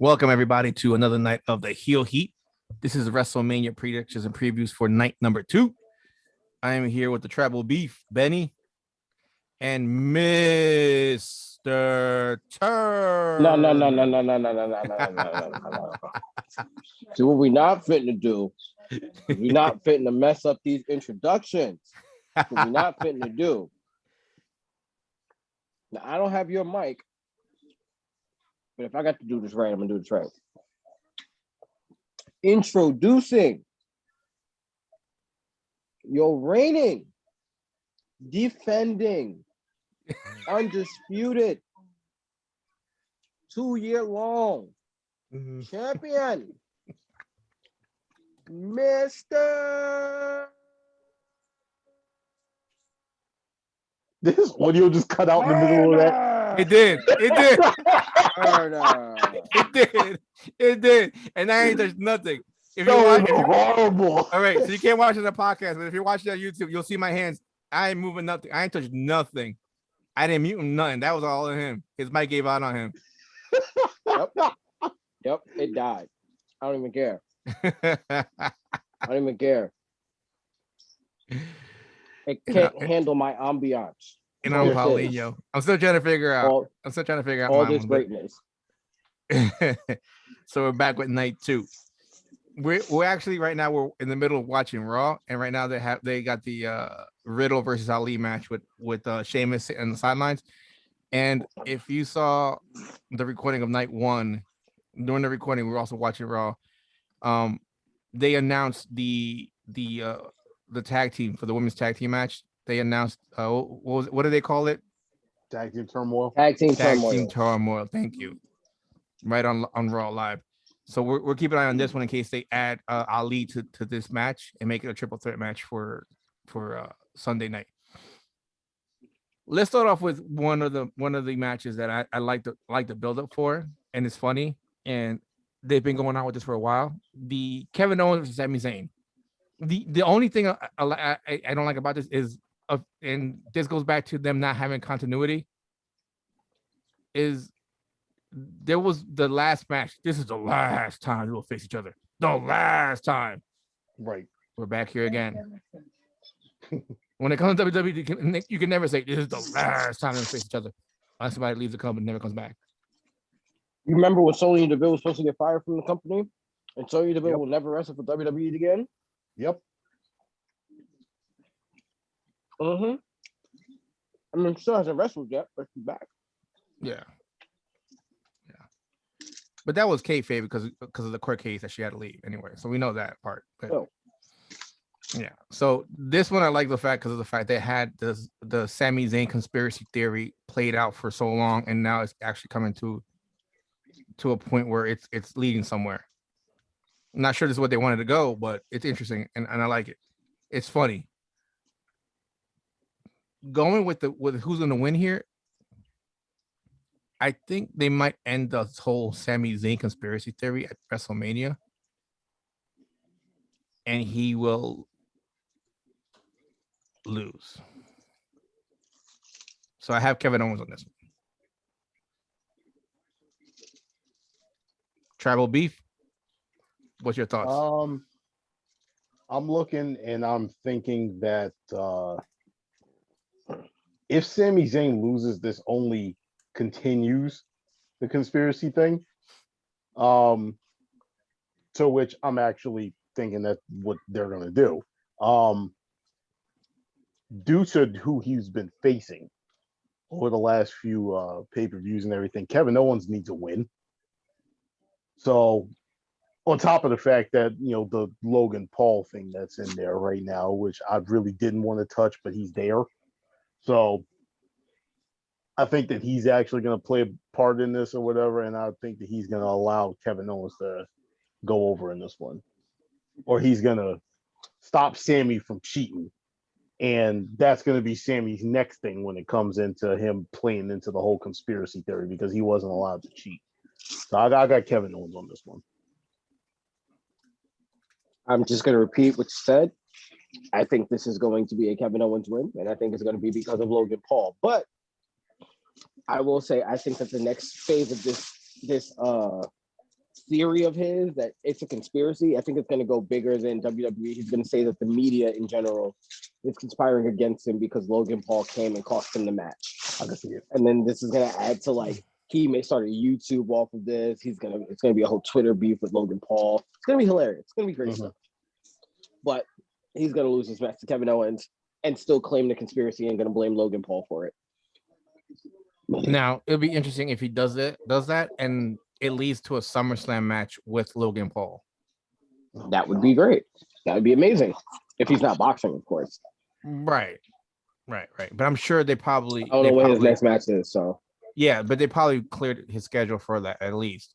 Welcome, everybody, to another night of the Heel Heat. This is Wrestlemania predictions and previews for night number 2. I am here with the Tribal Beef, Benny, and Mr. Turr. No. See, what we not fitting to do, we not fitting to mess up these introductions. What we not fitting to do. Now, I don't have your mic, but if I got to do this right, I'm going to do this right. Introducing your reigning, defending, undisputed, 2-year-long champion, Mr. This audio just cut out in the middle of that. It did. It did. And I ain't touched nothing. If you watch, horrible. All right, so you can't watch it on the podcast, but if you're watching on YouTube, you'll see my hands. I ain't moving nothing. I ain't touched nothing. I didn't mute him nothing. That was all of him. His mic gave out on him. Yep, it died. I don't even care. I don't even care. It can't handle my ambiance. And I'm Paulinho. I'm still trying to figure out. All this greatness. So we're back with night 2. We're actually right now we're in the middle of watching Raw, and right now they got the Riddle versus Ali match with Sheamus on the sidelines. And if you saw the recording of night 1, during the recording we were also watching Raw. They announced the tag team for the women's tag team match. They announced what do they call it? Tag team turmoil. Tag team turmoil. Thank you. Right on Raw Live. So we're keeping an eye on this one in case they add Ali to this match and make it a triple threat match for Sunday night. Let's start off with one of the matches that I like the build up for, and it's funny, and they've been going on with this for a while. The Kevin Owens versus Sami Zayn. The only thing I don't like about this is, and this goes back to them not having continuity, is there was the last match. This is the last time we will face each other. The last time. Right. We're back here again. When it comes to WWE, you can never say this is the last time we face each other. Unless somebody leaves the company and never comes back. You remember when Sonya Deville was supposed to get fired from the company? And Sonya Deville will never wrestle for WWE again? Yep. I mean, still hasn't wrestled yet, but she's back. Yeah. But that was kayfabe because of the court case that she had to leave anyway. So we know that part. But, yeah. So this one I like the fact because of the fact they had the Sami Zayn conspiracy theory played out for so long, and now it's actually coming to a point where it's leading somewhere. I'm not sure this is what they wanted to go, but it's interesting and I like it. It's funny. Going with who's going to win here, I think they might end the whole Sami Zayn conspiracy theory at WrestleMania, and he will lose. So I have Kevin Owens on this one. Tribal Beef, what's your thoughts? I'm looking and I'm thinking that if Sami Zayn loses, this only continues the conspiracy thing. To which I'm actually thinking that what they're gonna do. Due to who he's been facing over the last few pay-per-views and everything, Kevin Owens needs a win. So on top of the fact that, the Logan Paul thing that's in there right now, which I really didn't want to touch, but he's there. So I think that he's actually going to play a part in this or whatever, and I think that he's going to allow Kevin Owens to go over in this one. Or he's going to stop Sami from cheating. And that's going to be Sami's next thing when it comes into him playing into the whole conspiracy theory, because he wasn't allowed to cheat. So I got Kevin Owens on this one. I'm just going to repeat what you said. I think this is going to be a Kevin Owens win, and I think it's going to be because of Logan Paul. But I will say, I think that the next phase of this theory of his that it's a conspiracy. I think it's going to go bigger than WWE. He's going to say that the media in general is conspiring against him because Logan Paul came and cost him the match. I can see it. And then this is going to add to like he may start a YouTube off of this. It's going to be a whole Twitter beef with Logan Paul. It's going to be hilarious. It's going to be great stuff. But he's going to lose his match to Kevin Owens and still claim the conspiracy and going to blame Logan Paul for it. Now it'll be interesting if he does that, and it leads to a SummerSlam match with Logan Paul. That would be great. That would be amazing. If he's not boxing, of course. Right. But I'm sure they probably. I don't know when his next match is. So yeah, but they probably cleared his schedule for that at least,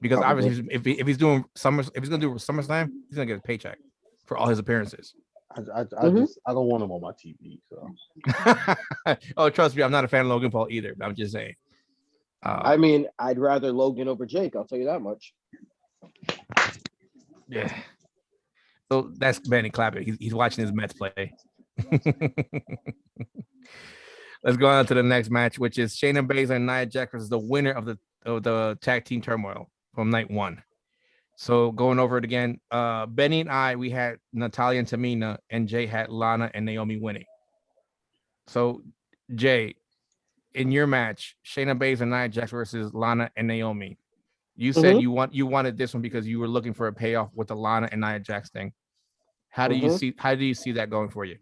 because obviously if he's doing if he's gonna do SummerSlam, he's gonna get a paycheck for all his appearances. I don't want him on my TV. So Oh, trust me, I'm not a fan of Logan Paul either. But I'm just saying. I mean, I'd rather Logan over Jake. I'll tell you that much. Yeah. So that's Benny clapping. He's watching his Mets play. Let's go on to the next match, which is Shayna Baszler and Nia Jax versus the winner of the tag team turmoil from night one. So going over it again, Benny and I, we had Natalya and Tamina, and Jay had Lana and Naomi winning. So Jay, in your match, Shayna Baszler and Nia Jax versus Lana and Naomi, you said you wanted this one because you were looking for a payoff with the Lana and Nia Jax thing. How do you see that going for you?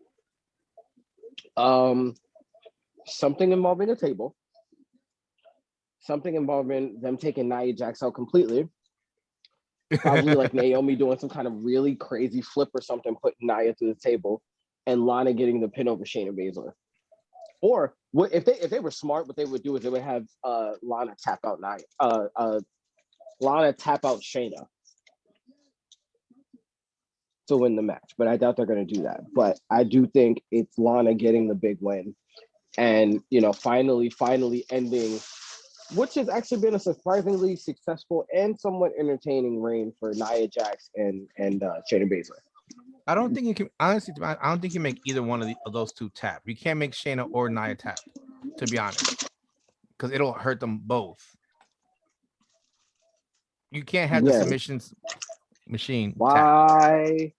Something involving a table. Something involving them taking Nia Jax out completely. Probably like Naomi doing some kind of really crazy flip or something, putting Nia to the table, and Lana getting the pin over Shayna Baszler. Or if they were smart, what they would do is they would have Lana tap out Nia. Lana tap out Shayna to win the match, but I doubt they're going to do that. But I do think it's Lana getting the big win, and finally ending, which has actually been a surprisingly successful and somewhat entertaining reign for Nia Jax and Shayna Baszler. I don't think you can honestly. I don't think you make either one of those two tap. You can't make Shayna or Nia tap, to be honest, because it'll hurt them both. You can't have the submissions machine. Why? Tap.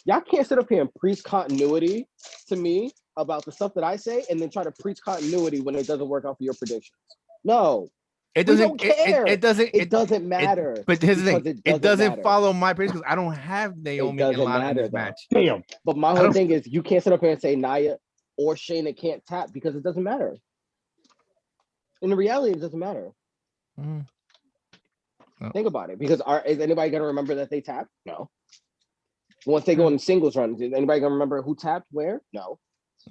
Y'all can't sit up here and preach continuity to me about the stuff that I say, and then try to preach continuity when it doesn't work out for your predictions. No, it doesn't. It doesn't matter. But here's the thing: it doesn't follow my predictions because I don't have Naomi and Lana in this match. Damn. But my whole thing is, you can't sit up here and say Nia or Shayna can't tap because it doesn't matter. In the reality, it doesn't matter. Mm. No. Think about it, because is anybody gonna remember that they tapped? No. Once they go in the singles run, is anybody gonna remember who tapped where? No.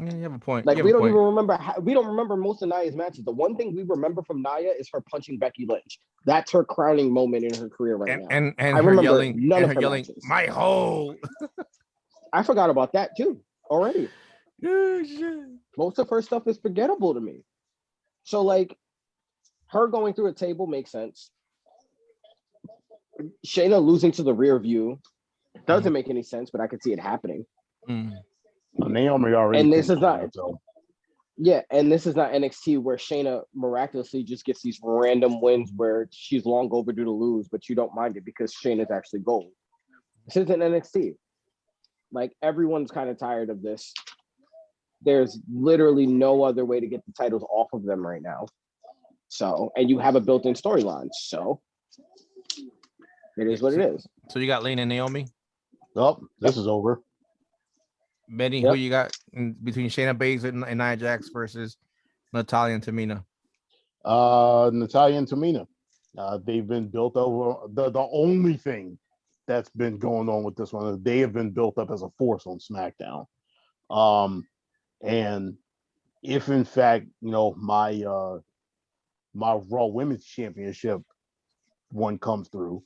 You have a point. Like, we don't even remember. We don't remember most of Nia's matches. The one thing we remember from Nia is her punching Becky Lynch. That's her crowning moment in her career right now. And I her yelling, none of her yelling, matches. My hole. I forgot about that too already. Most of her stuff is forgettable to me. So like, her going through a table makes sense. Shayna losing to the rear view doesn't make any sense, but I could see it happening. Naomi already. And this is not. Yeah, and this is not NXT where Shayna miraculously just gets these random wins where she's long overdue to lose, but you don't mind it because Shayna's actually gold. This isn't NXT. Like, everyone's kind of tired of this. There's literally no other way to get the titles off of them right now. So, and you have a built-in storyline. So, it is what it is. So you got Lane and Naomi? Oh, this is over. Benny, who you got between Shayna Baszler and Nia Jax versus Natalya and Tamina? Natalya and Tamina. They've been built over. The only thing that's been going on with this one is they have been built up as a force on SmackDown. And if in fact, my Raw Women's Championship one comes through,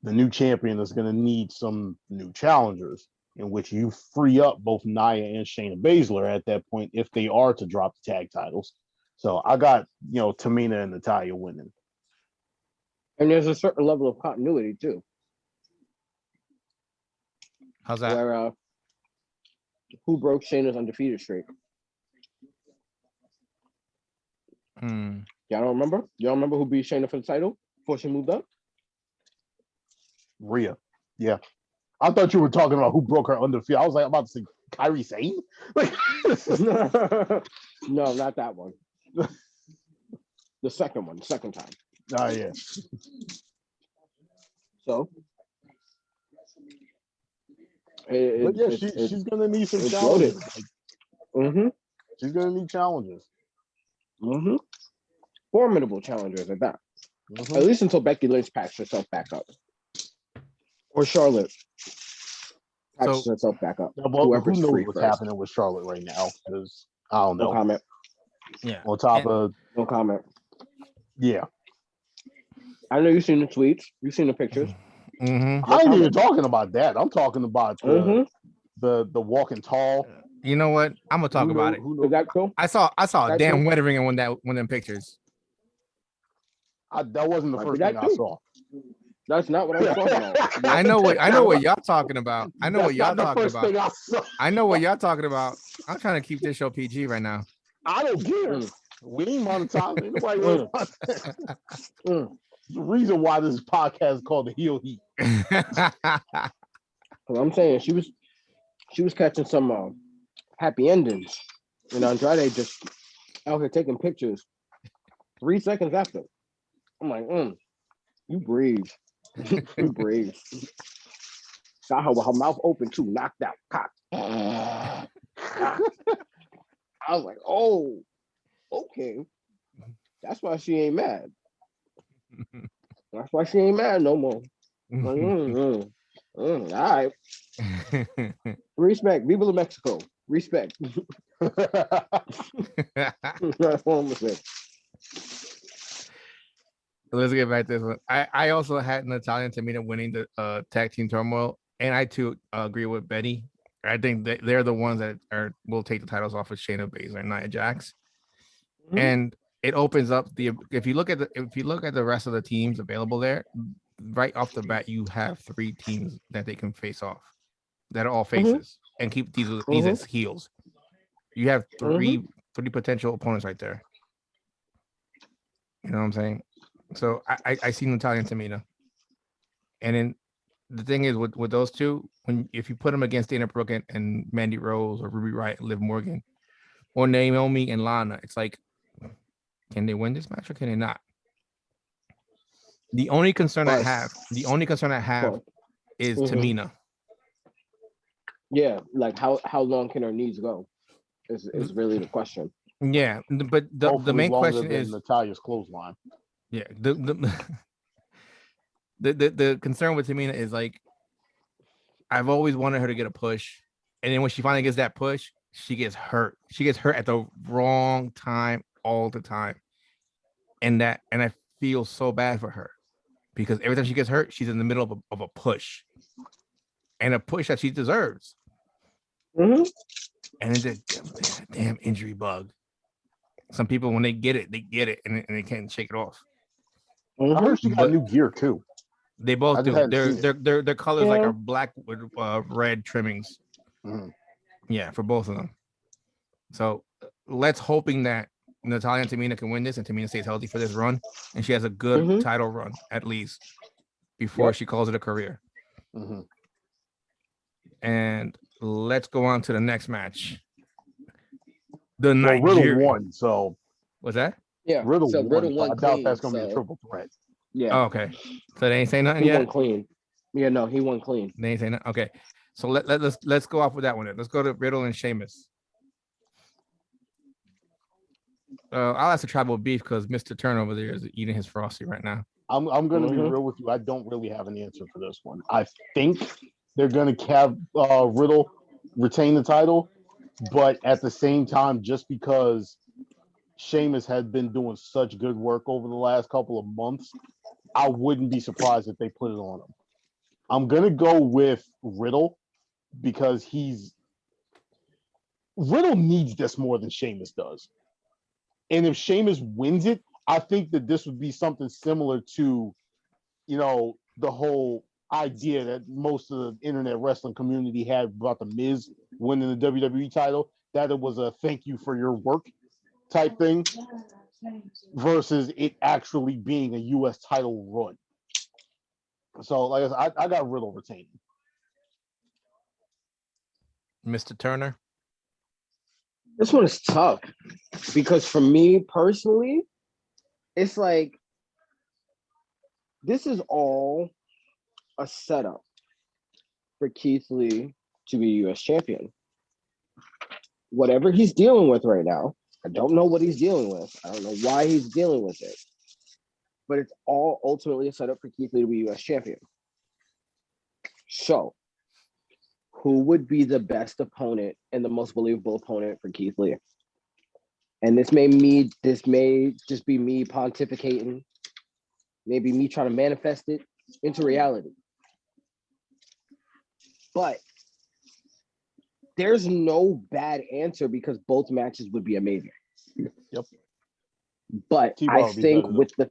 the new champion is going to need some new challengers, in which you free up both Nia and Shayna Baszler at that point if they are to drop the tag titles. So I got, Tamina and Natalya winning. And there's a certain level of continuity too. How's that? Where who broke Shayna's undefeated streak? Y'all don't remember? Y'all remember who beat Shayna for the title before she moved up? Rhea. Yeah. I thought you were talking about who broke her undefeated. I was like, I'm about to say Kyrie Sane? Like, No, not that one. The second one, second time. oh, yeah. So, But yeah, she's going to need some it's challenges. loaded. Like, she's going to need challenges. Formidable challengers at that. Mhm. At least until Becky Lynch patches herself back up. Or Charlotte patches herself back up. Yeah, well, who Whoever's knows free what's first. happening with Charlotte right now? Because I don't No know. comment. Yeah. On top of, No comment. yeah. I know you've seen the tweets. You've seen the pictures. Mm-hmm. I ain't even talking about that. I'm talking about the walking tall. You know what? I'm gonna talk about it. Is that cool? I saw a That damn too? wedding ring in one of them pictures. That wasn't the Might first be thing that I too. saw. That's not what I was talking about. I know what y'all talking about. I know what That's y'all not the talking first about. thing I saw. I know what y'all talking about. I'm trying to keep this show PG right now. I don't care. We ain't monetizing. Ain't nobody worries about that. The reason why this podcast is called the Heel Heat. I'm saying she was catching some happy endings, and Andrade just out here taking pictures 3 seconds after. I'm like, you breathe. You breathe. Saw her with her mouth open too, knocked out, cocked. I was like, oh, okay. That's why she ain't mad. That's why she ain't mad no more. Like, all right. Respect. Viva la Mexico. Respect. That's what I'm gonna say. Let's get back to this one. I also had Natalia and Tamina winning the tag team turmoil, and I too agree with Betty. I think that they're the ones that will take the titles off of Shayna Baszler and Nia Jax, and it opens up if you look at the rest of the teams available there, right off the bat you have 3 teams that they can face off that are all faces and keep these as heels. You have three potential opponents right there. You know what I'm saying? So I see Natalia and Tamina, and then the thing is with those two, if you put them against Dana Brooke and Mandy Rose or Ruby Riott and Liv Morgan or Naomi and Lana, it's like, can they win this match or can they not? The only concern I have is Tamina. Yeah, like how long can her knees go? Is really the question. Yeah, but the main question is Natalia's clothesline. Yeah, the concern with Tamina is like, I've always wanted her to get a push, and then when she finally gets that push, she gets hurt. She gets hurt at the wrong time all the time, and I feel so bad for her because every time she gets hurt, she's in the middle of a push, and a push that she deserves. And then the damn injury bug. Some people, when they get it, and they can't shake it off. I heard she got new gear too. They both do. Their colors like are black with red trimmings. Yeah, for both of them. So let's hoping that Natalia and Tamina can win this, and Tamina stays healthy for this run, and she has a good title run at least before she calls it a career. And let's go on to the next match. The Nigerian. Riddle won, so what's that? Yeah, Riddle so won. Riddle won I doubt that's gonna be a triple threat. Yeah. Oh, okay. So they ain't saying nothing He yet. won clean. Yeah, no, he won clean. They ain't saying nothing. Okay. So let's go off with that one. Let's go to Riddle and Sheamus. I'll ask the tribal beef because Mr. Turn over there is eating his frosty right now. I'm gonna be real with you. I don't really have an answer for this one. I think they're gonna have Riddle retain the title, but at the same time, just because Sheamus had been doing such good work over the last couple of months, I wouldn't be surprised if they put it on him. I'm gonna go with Riddle because Riddle needs this more than Sheamus does. And if Sheamus wins it, I think that this would be something similar to, the whole idea that most of the internet wrestling community had about The Miz winning the WWE title, that it was a thank you for your work type thing versus it actually being a U.S. title run. So, like I said, I got Riddle retaining. Mr. Turner. This one is tough because for me personally, it's like this is all a setup for Keith Lee to be U.S. champion. Whatever he's dealing with right now, I don't know what he's dealing with. I don't know why he's dealing with it. But it's all ultimately a setup for Keith Lee to be U.S. champion. So, who would be the best opponent and the most believable opponent for Keith Lee? And this may just be me pontificating, maybe me trying to manifest it into reality. But there's no bad answer because both matches would be amazing. Yep. But T-Bar I would be think better, with the,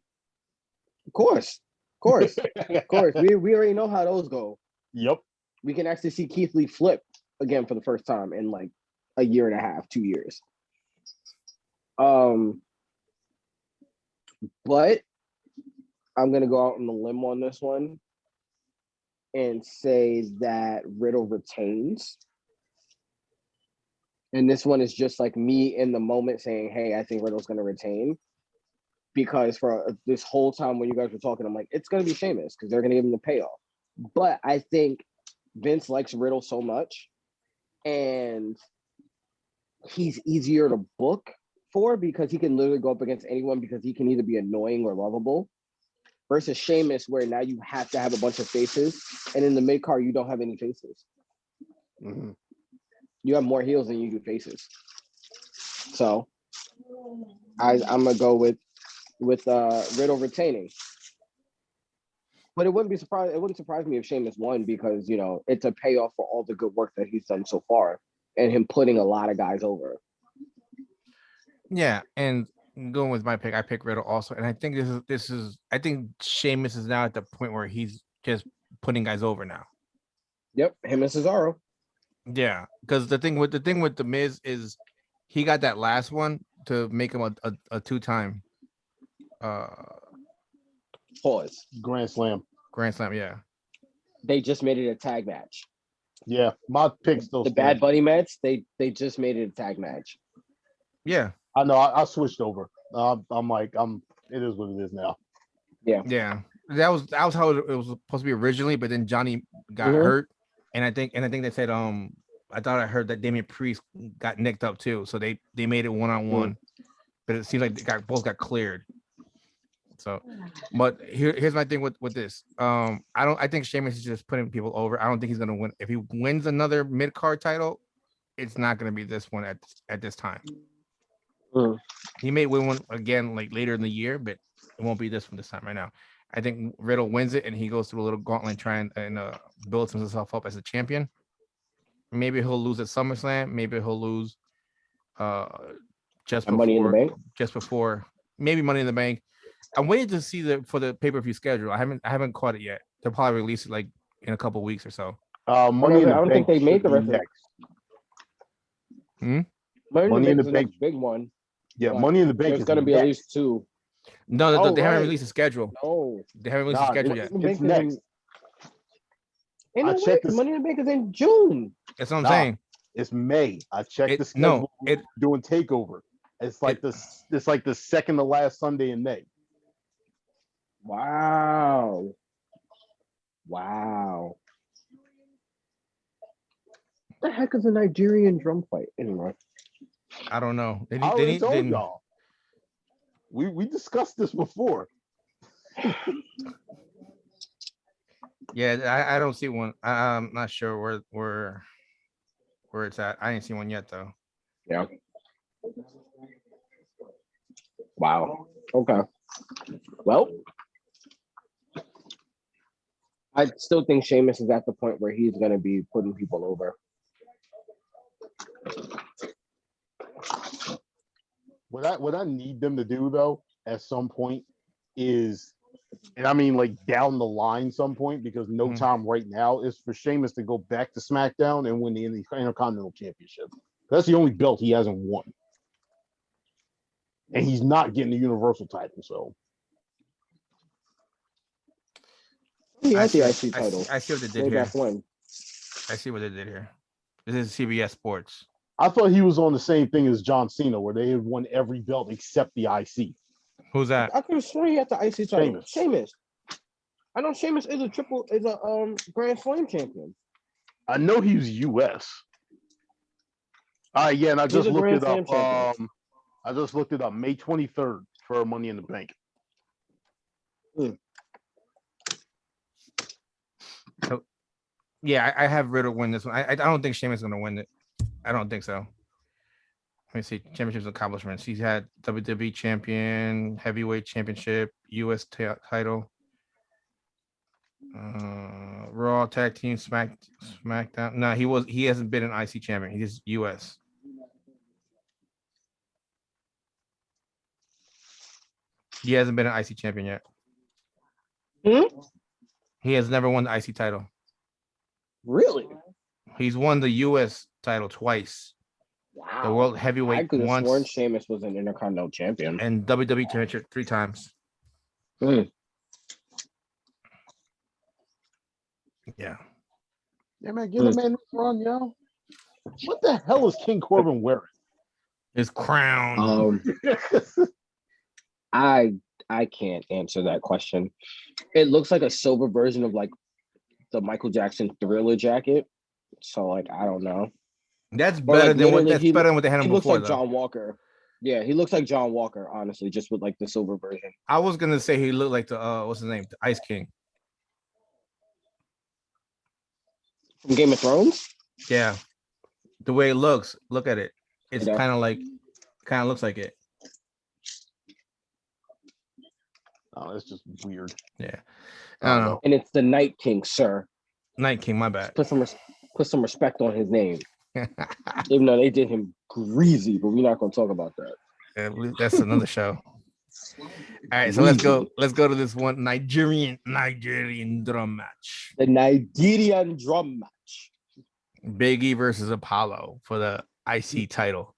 of course, we already know how those go. Yep. We can actually see Keith Lee flip again for the first time in like a year and a half, 2 years. But I'm gonna go out on the limb on this one and say that Riddle retains. And this one is just like me in the moment saying, hey, I think Riddle's gonna retain. Because for this whole time when you guys were talking, I'm like, it's gonna be Sheamus because they're gonna give him the payoff. But I think Vince likes Riddle so much, and he's easier to book for because he can literally go up against anyone because he can either be annoying or lovable. Versus Sheamus, where now you have to have a bunch of faces, and in the mid card you don't have any faces. Mm-hmm. You have more heels than you do faces. So I'm gonna go with Riddle retaining. But it wouldn't surprise me if Sheamus won because it's a payoff for all the good work that he's done so far and him putting a lot of guys over. Yeah, and going with my pick, I pick Riddle also, and I think I think Sheamus is now at the point where he's just putting guys over now. Yep, him and Cesaro. Yeah, because the thing with the Miz is he got that last one to make him a 2-time Pause. Grand Slam. Yeah. They just made it a tag match. Yeah, my pick still The stands. Bad Bunny match, they just made it a tag match. Yeah. I know. I switched over. I'm like, it is what it is now. Yeah. Yeah. That was how it was supposed to be originally, but then Johnny got hurt, and I think they said I thought I heard that Damian Priest got nicked up too, so they made it 1-on-1, but it seems like they both got cleared. So, but here's my thing with this. I think Sheamus is just putting people over. I don't think he's gonna win. If he wins another mid card title, it's not gonna be this one at this time. He may win one again like later in the year, but it won't be this one this time right now. I think Riddle wins it and he goes through a little gauntlet trying and builds himself up as a champion. Maybe he'll lose at SummerSlam. Maybe he'll lose just Money in the Bank. Just before maybe Money in the Bank. I'm waiting to see for the pay-per-view schedule. I haven't caught it yet. They'll probably release it like in a couple weeks or so. Money in the I don't Bank think they made the rest of next. Money in the Bank is the big one. Yeah, Money in the Bank There's is going to be at least 2. No, they haven't released a schedule. No, they haven't released a schedule yet. It's next. I checked this. Money in the Bank is in June. That's what I'm saying. It's May. I checked the schedule. Doing Takeover. It's like the second to last Sunday in May. Wow. What the heck is a Nigerian drum fight anyway? I don't know. I already told y'all. We discussed this before. Yeah, I don't see one. I'm not sure where it's at. I didn't see one yet though. Yeah. Wow. Okay. Well, I still think Sheamus is at the point where he's going to be putting people over. What I need them to do though, at some point, is, and I mean like down the line, some point, because no time right now, is for Sheamus to go back to SmackDown and win the Intercontinental Championship. That's the only belt he hasn't won, and he's not getting the Universal title. So he had the IC I title see what they did way here. back when. I see what they did here. This is CBS Sports. I thought he was on the same thing as John Cena, where they had won every belt except the IC. Who's that? I could have sworn he had the IC title. Sheamus. Sheamus. I know Sheamus is a Grand Slam champion. I know he was US. Yeah, and I just a looked Grand it up. Slam champion. I just looked it up. May 23rd for Money in the Bank. So, yeah, I have Riddle win this one. I don't think Sheamus is going to win it. I don't think so. Let me see. Championships accomplishments. He's had WWE champion, heavyweight championship, US title, Raw tag team, SmackDown. No, he hasn't been an IC champion. He's US. He hasn't been an IC champion yet. He has never won the IC title. Really? He's won the US title twice. Wow. The world heavyweight I could have once. sworn Sheamus was an Intercontinental champion. And WWE championship 3 times. Yeah. Yeah, man, give the man this run, yo. What the hell is King Corbin wearing? His crown. I can't answer that question. It looks like a silver version of like the Michael Jackson Thriller jacket. So like I don't know. That's better than what they had him before. He looks like though. John Walker. Yeah, he looks like John Walker, honestly, just with like the silver version. I was gonna say he looked like the what's his name? The Ice King. From Game of Thrones? Yeah. The way it looks, look at it. It's Yeah. kind of looks like it. Oh, that's just weird. Yeah. I don't know. And it's the Night King, sir. Night King, my bad. Put some respect on his name. Even though they did him greasy, but we're not gonna talk about that. Yeah, that's another show. All right, so let's go. Let's go to this one Nigerian drum match. The Nigerian drum match. Big E versus Apollo for the IC title.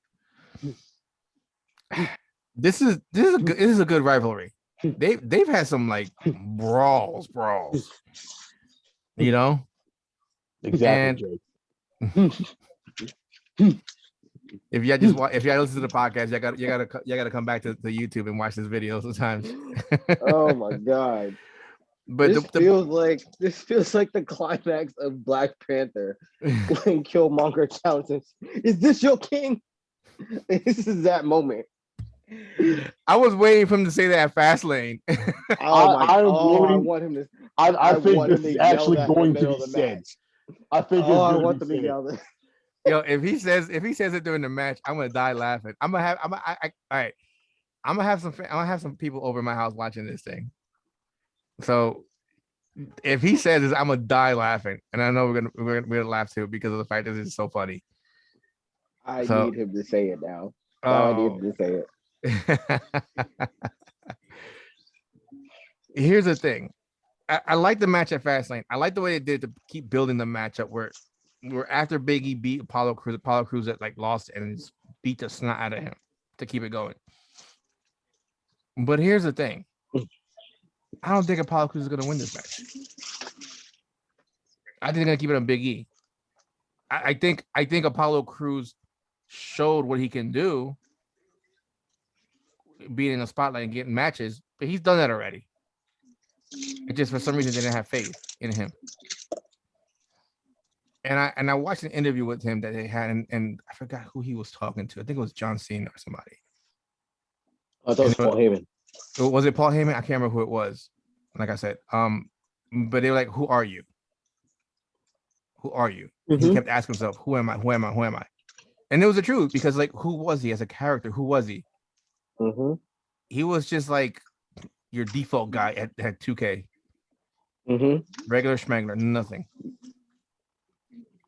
This is a good rivalry. They've had some like brawls. You know? Exactly. If y'all listen to the podcast, you gotta come back to YouTube and watch this video sometimes. Oh my god. But this feels like the climax of Black Panther when Killmonger challenges, "Is this your king?" This is that moment. I was waiting for him to say that at Fastlane. I want him to. I think this is actually going to be said. I think I want them to yell that. Yo, if he says it during the match, I'm gonna die laughing. I'm gonna have some people over my house watching this thing. So if he says this, I'm gonna die laughing, and I know we're gonna laugh too because of the fact that this is so funny. I need him to say it now. I need him to say it. Here's the thing. I like the match at Fastlane. I like the way it did to keep building the matchup where after Big E beat Apollo Crews that like lost and beat the snot out of him to keep it going. But here's the thing. I don't think Apollo Crews is gonna win this match. I think they're gonna keep it on Big E. I think Apollo Crews showed what he can do being in the spotlight and getting matches, but he's done that already. It just for some reason they didn't have faith in him. And I watched an interview with him that they had, and I forgot who he was talking to. I think it was John Cena or somebody. I thought it was Paul Heyman. Was it Paul Heyman? I can't remember who it was. Like I said, but they were like, "Who are you? Who are you?" Mm-hmm. He kept asking himself, "Who am I? Who am I? Who am I?" And it was the truth because, like, who was he as a character? Who was he? Mm-hmm. He was just like your default guy at 2K. Mm-hmm. Regular schmegler, nothing.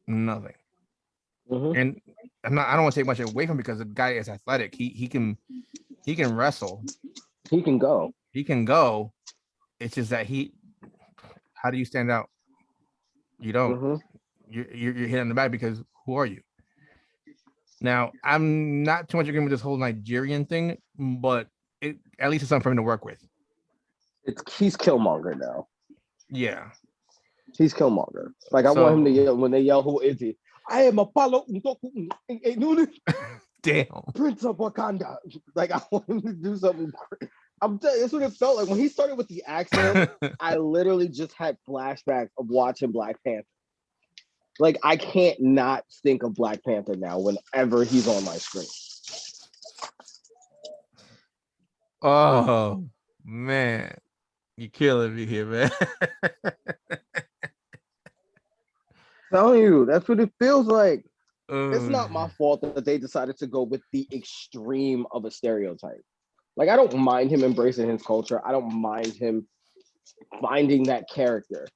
Mm-hmm. And I don't want to take much away from him because the guy is athletic. He can wrestle. He can go. It's just that how do you stand out? You don't. Mm-hmm. You're hit on the back because who are you? Now, I'm not too much agreeing with this whole Nigerian thing, but at least it's something for him to work with. He's Killmonger now. Yeah. He's Killmonger. Like I want him to yell when they yell, "Who is he?" I am Apollo Damn. Prince of Wakanda. Like I want him to do something. I'm telling you, that's what it felt like when he started with the accent. I literally just had flashbacks of watching Black Panther. Like I can't not think of Black Panther now whenever he's on my screen. Oh man, you killing me here, man. Telling you, that's what it feels like. It's Uh, not my fault that they decided to go with the extreme of a stereotype. Like I don't mind him embracing his culture. I don't mind him finding that character.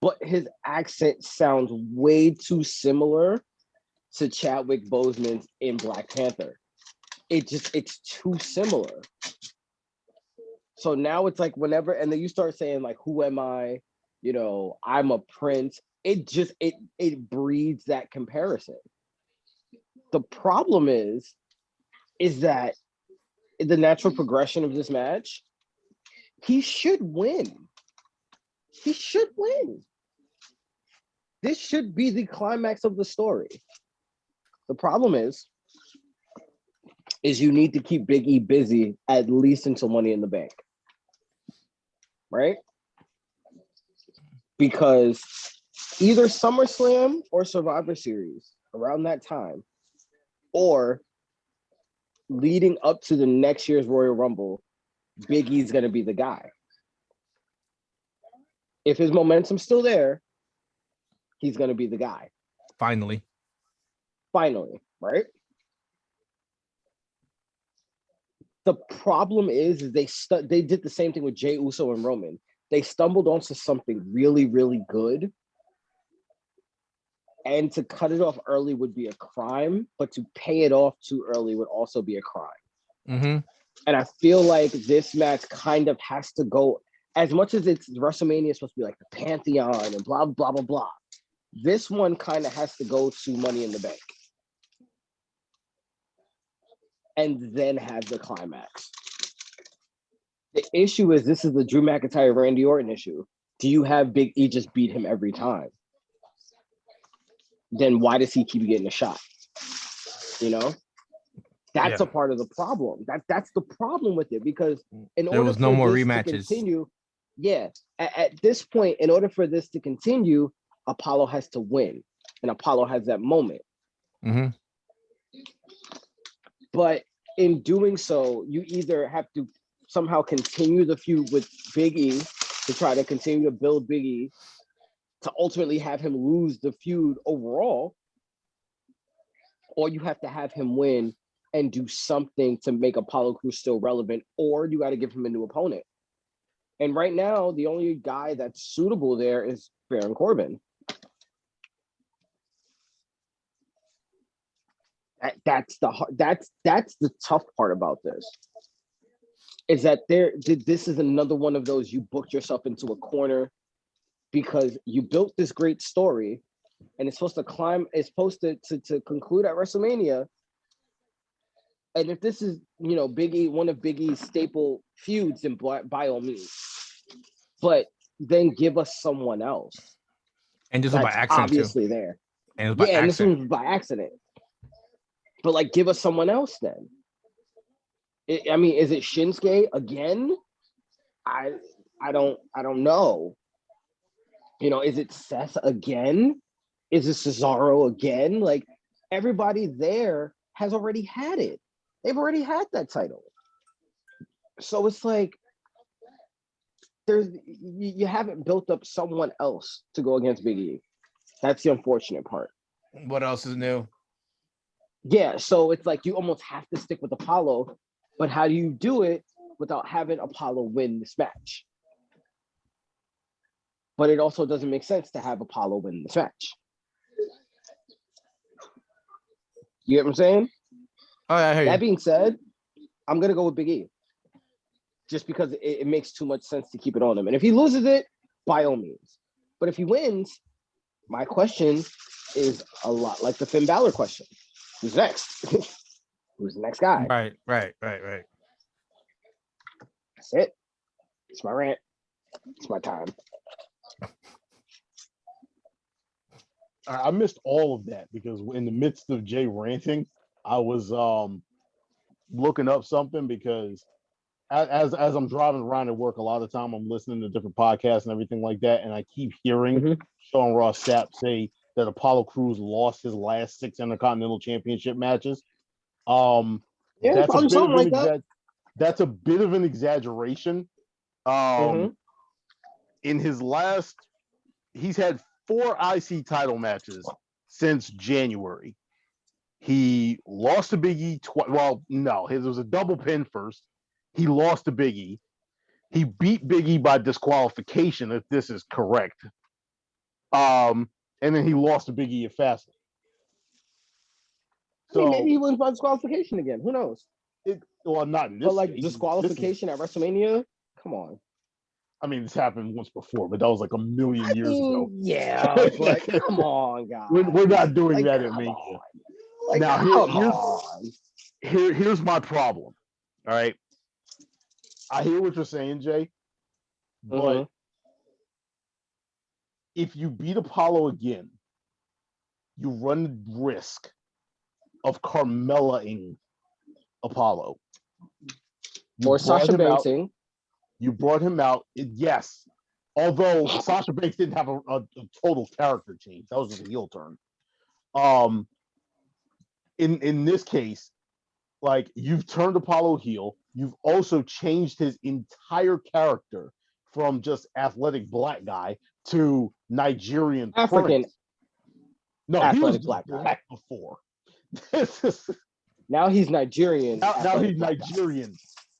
But his accent sounds way too similar to Chadwick Boseman's in Black Panther. It's too similar. So now it's like whenever, and then you start saying like, who am I? You know, I'm a prince. It breeds that comparison. The problem is that the natural progression of this match, he should win. He should win. This should be the climax of the story. The problem is you need to keep Big E busy at least until Money in the Bank. Right? Because either SummerSlam or Survivor Series around that time, or leading up to the next year's Royal Rumble, Big E's going to be the guy. If his momentum's still there, he's going to be the guy. Finally, right? The problem is they did the same thing with Jey Uso and Roman. They stumbled onto something really, really good. And to cut it off early would be a crime, but to pay it off too early would also be a crime. mm-hmm. And I feel like this match kind of has to go, as much as it's WrestleMania is supposed to be like the Pantheon and blah, blah, blah, blah. This one kind of has to go to Money in the Bank. And then have the climax. The issue is this is the Drew McIntyre, Randy Orton issue. Do you have Big E just beat him every time? Then why does he keep getting a shot? You know? That's a part of the problem. That's the problem with it, because in there order was no for more this rematches. to continue, at this point, in order for this to continue, Apollo has to win, and Apollo has that moment. Mm-hmm. But in doing so, you either have to somehow continue the feud with Big E to try to continue to build Big E to ultimately have him lose the feud overall, or you have to have him win and do something to make Apollo Crews still relevant, or you got to give him a new opponent. And right now, the only guy that's suitable there is Baron Corbin. That's the tough part about this. Is that this is another one of those, you booked yourself into a corner because you built this great story and it's supposed to conclude at WrestleMania. And if this is, Big E, one of Big E's staple feuds, then by all means. But then give us someone else. And this was by accident obviously too. there. And it was by and accident. this one was by accident. But like, give us someone else then. I mean, is it Shinsuke again? I don't know. Is it Seth again? Is it Cesaro again? Like, everybody there has already had it. They've already had that title. So it's like you haven't built up someone else to go against Big E. That's the unfortunate part. What else is new? Yeah, so it's like you almost have to stick with Apollo, but how do you do it without having Apollo win this match? But it also doesn't make sense to have Apollo win this match. You get what I'm saying? Oh, yeah, I hear you. That being said, I'm going to go with Big E. Just because it makes too much sense to keep it on him. And if he loses it, by all means. But if he wins, my question is a lot like the Finn Balor question. Who's next? Who's the next guy? Right. That's it. It's my rant. It's my time. I missed all of that because in the midst of Jay ranting, I was looking up something because as I'm driving around at work, a lot of the time I'm listening to different podcasts and everything like that, and I keep hearing Sean Ross Sapp say that Apollo Crews lost his last 6 Intercontinental Championship matches. Yeah, That's a bit something of like that. that's a bit of an exaggeration. In his last, he's had 4 IC title matches since January. He lost to Big E well, no, it was a double pin first. He lost to Big E. He beat Big E by disqualification, if this is correct. And then he lost to Big E at Fastlane. I mean, maybe he wins by disqualification again. Who knows? Well, not in this. But like case. disqualification at WrestleMania, come on. I mean, this happened once before, but that was like a million years ago. Yeah, but come on, guys. We're not doing that at Mania. Like, now, here's my problem. All right. I hear what you're saying, Jay, but if you beat Apollo again, you run the risk of Carmella-ing Apollo. Or Sasha Banksing. You brought him out, yes. Although Sasha Banks didn't have a total character change. That was just a heel turn. In this case, like, you've turned Apollo heel. You've also changed his entire character from just athletic black guy to Nigerian African. prince. No, he was black before. Now he's Nigerian. Now he's Nigerian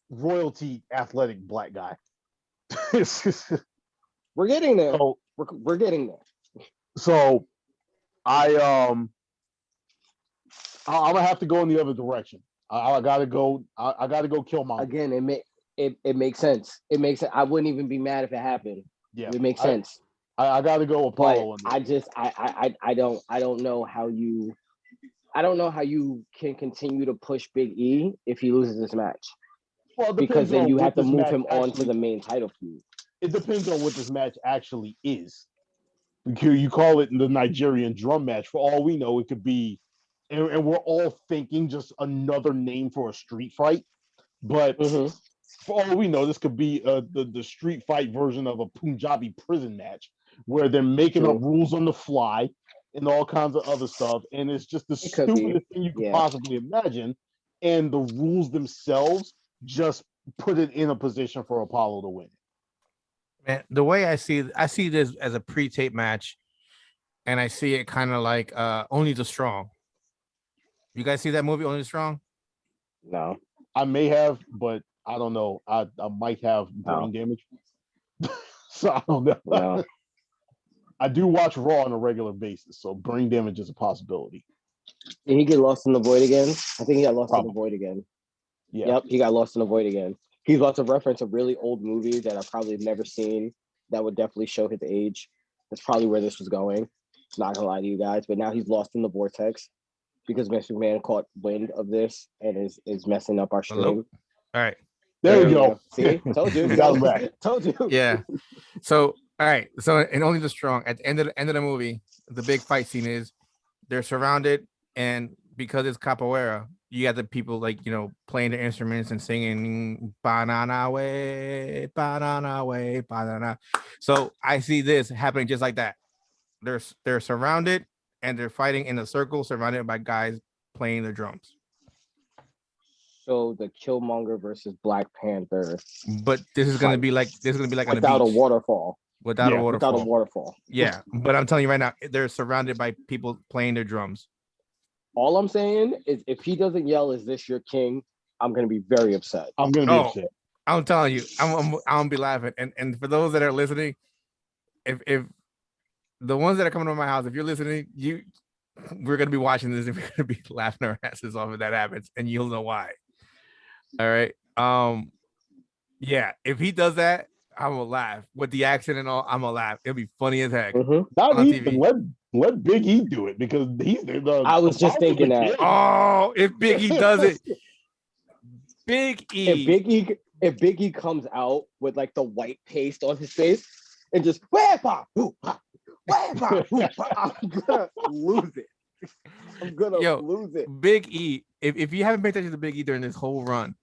royalty athletic black guy. We're getting there. So, we're getting there. So I'm gonna have to go in the other direction. I gotta go Killmonger. Again, it makes sense. It makes sense. I wouldn't even be mad if it happened. Yeah, it makes sense. I gotta go Apollo. But I don't know how you can continue to push Big E if he loses this match. Well, because then you have to move him on to the main title feud. It depends on what this match actually is. You call it the Nigerian drum match. For all we know, it could be, and we're all thinking just another name for a street fight. But for all we know, this could be the street fight version of a Punjabi prison match where they're making up rules on the fly and all kinds of other stuff. And it's just the stupidest thing you could possibly imagine. And the rules themselves just put it in a position for Apollo to win. Man, the way I see this as a pre-tape match, and I see it kind of like Only the Strong. You guys see that movie, Only the Strong? No. I may have, but I don't know. I might have brain damage. So I don't know. No. I do watch Raw on a regular basis, so brain damage is a possibility. Did he get lost in the void again? I think he got lost in the void again. Yeah. Yep, he got lost in the void again. He's about to reference a really old movie that I probably have never seen that would definitely show his age. That's probably where this was going. Not gonna lie to you guys, but now he's lost in the vortex because Mr. McMahon caught wind of this and is messing up our stream. Hello? All right. There we go. See? Told you. Got him back. Told you. Yeah. So, all right. So, in Only the Strong, at the end of the movie, the big fight scene is they're surrounded, and because it's capoeira, you got the people playing their instruments and singing banana way, banana way, banana. So I see this happening just like that. They're surrounded and they're fighting in a circle, surrounded by guys playing the drums. So the Killmonger versus Black Panther. But this is gonna be like without a waterfall. Without a waterfall. Yeah, but I'm telling you right now, they're surrounded by people playing their drums. All I'm saying is, if he doesn't yell, "Is this your king?" I'm gonna be very upset. I'm gonna be upset. I'm telling you, I'm gonna be laughing. And for those that are listening, if the ones that are coming to my house, if you're listening, we're gonna be watching this and we're gonna be laughing our asses off if that happens, and you'll know why. All right. Yeah, if he does that, I'm gonna laugh with the accent and all. I'm gonna laugh. It'll be funny as heck. Not even let Big E do it because he's the. I was just thinking that. Oh, if Big E does it, Big E. If Big E comes out with like the white paste on his face and just whepa, I'm gonna lose it. I'm gonna lose it. Big E. If you haven't paid attention to Big E during this whole run,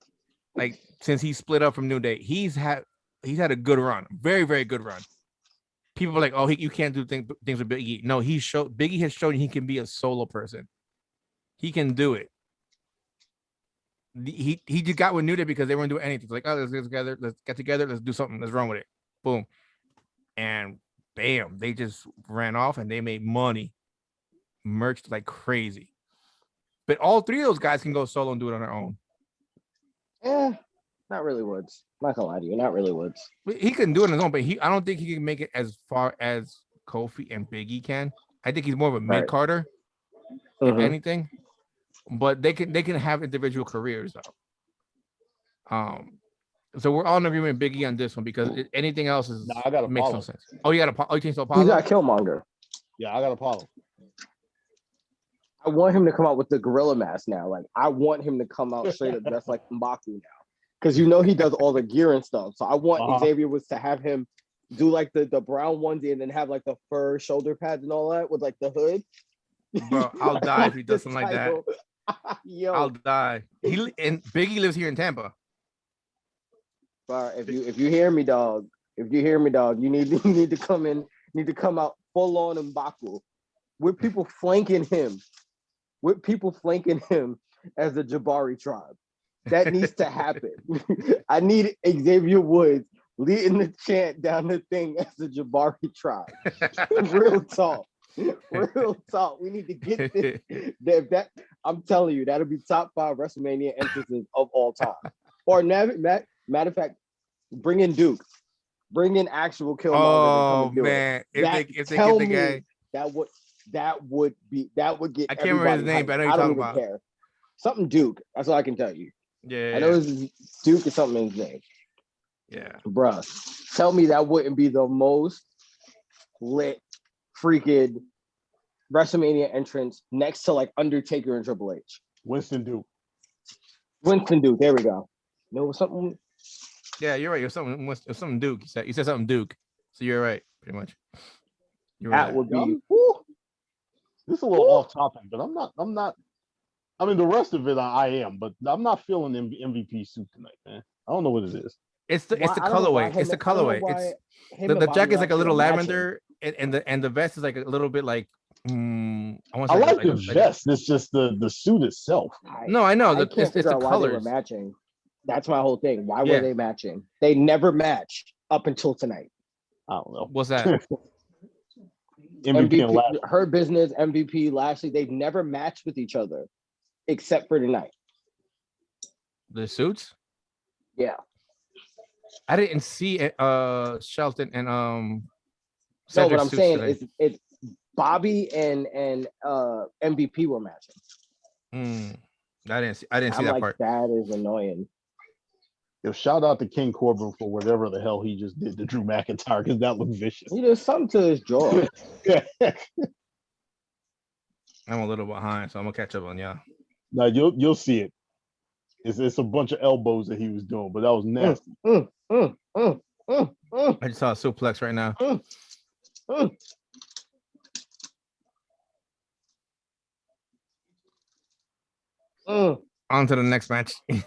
like since he split up from New Day, he's had a good run, very very good run. People are like, oh, you can't do things with Big E. No, Big E has shown he can be a solo person. He can do it. He just got with New Day because they weren't doing anything. It's like, oh, let's get together, let's do something, let's run with it. Boom. And bam, they just ran off and they made money, merched like crazy. But all three of those guys can go solo and do it on their own. Yeah, not really Woods. I'm not gonna lie to you, not really Woods. He can do it on his own, but I don't think he can make it as far as Kofi and Big E can. I think he's more of a mid-carder, if anything. But they can have individual careers though. So we're all in agreement with Big E on this one because anything else makes no sense. Oh, you changed to Apollo? You got Killmonger. Yeah, I got Apollo. I want him to come out with the gorilla mask now. Like, I want him to come out straight up dressed like M'Baku now. Because he does all the gear and stuff. So I want Xavier Woods to have him do like the brown onesie and then have like the fur shoulder pads and all that with like the hood. Bro, I'll die if he does something like that. Yo. I'll die. And Biggie lives here in Tampa. Bro, if you hear me, dog, you need to come in, need to come out full on M'Baku with people flanking him as the Jabari tribe. That needs to happen. I need Xavier Woods leading the chant down the thing as the Jabari tribe. Real talk. We need to get this. I'm telling you, that'll be top 5 WrestleMania entrances of all time. Or matter of fact, bring in Duke. Bring in actual Killmonger. Oh man, if they get the guy, that would get. I can't remember his name, but I know you're talking about. Care. Something Duke. That's all I can tell you. Yeah, I know it's Duke is something in his name. Yeah, bruh. Tell me that wouldn't be the most lit freaking WrestleMania entrance next to like Undertaker and Triple H. Winston Duke. There we go. No, something. Yeah, you're right. It was something Duke. You said something Duke. So you're right, pretty much. That would be. This is a little off topic, but I'm not. I mean, the rest of it I am, but I'm not feeling the MVP suit tonight, man. I don't know what it is. It's the colorway. It's the colorway. It's the jacket's like a little lavender, and the vest is like a little bit like. I like the vest. It's just the suit itself. No, I know. It's the colors. They were matching. That's my whole thing. Why were they matching? They never matched up until tonight. I don't know. What's that? MVP, Her Business, MVP, Lashley, they've never matched with each other except for tonight. The suits? Yeah. I didn't see Shelton and no, what I'm saying is it's Bobby and MVP were matching. I didn't see that part. That is annoying. Yo, shout out to King Corbin for whatever the hell he just did to Drew McIntyre because that looked vicious. He did something to his jaw. I'm a little behind, so I'm gonna catch up on y'all. No, you'll see it. It's a bunch of elbows that he was doing, but that was nasty. I just saw a suplex right now. On to the next match. So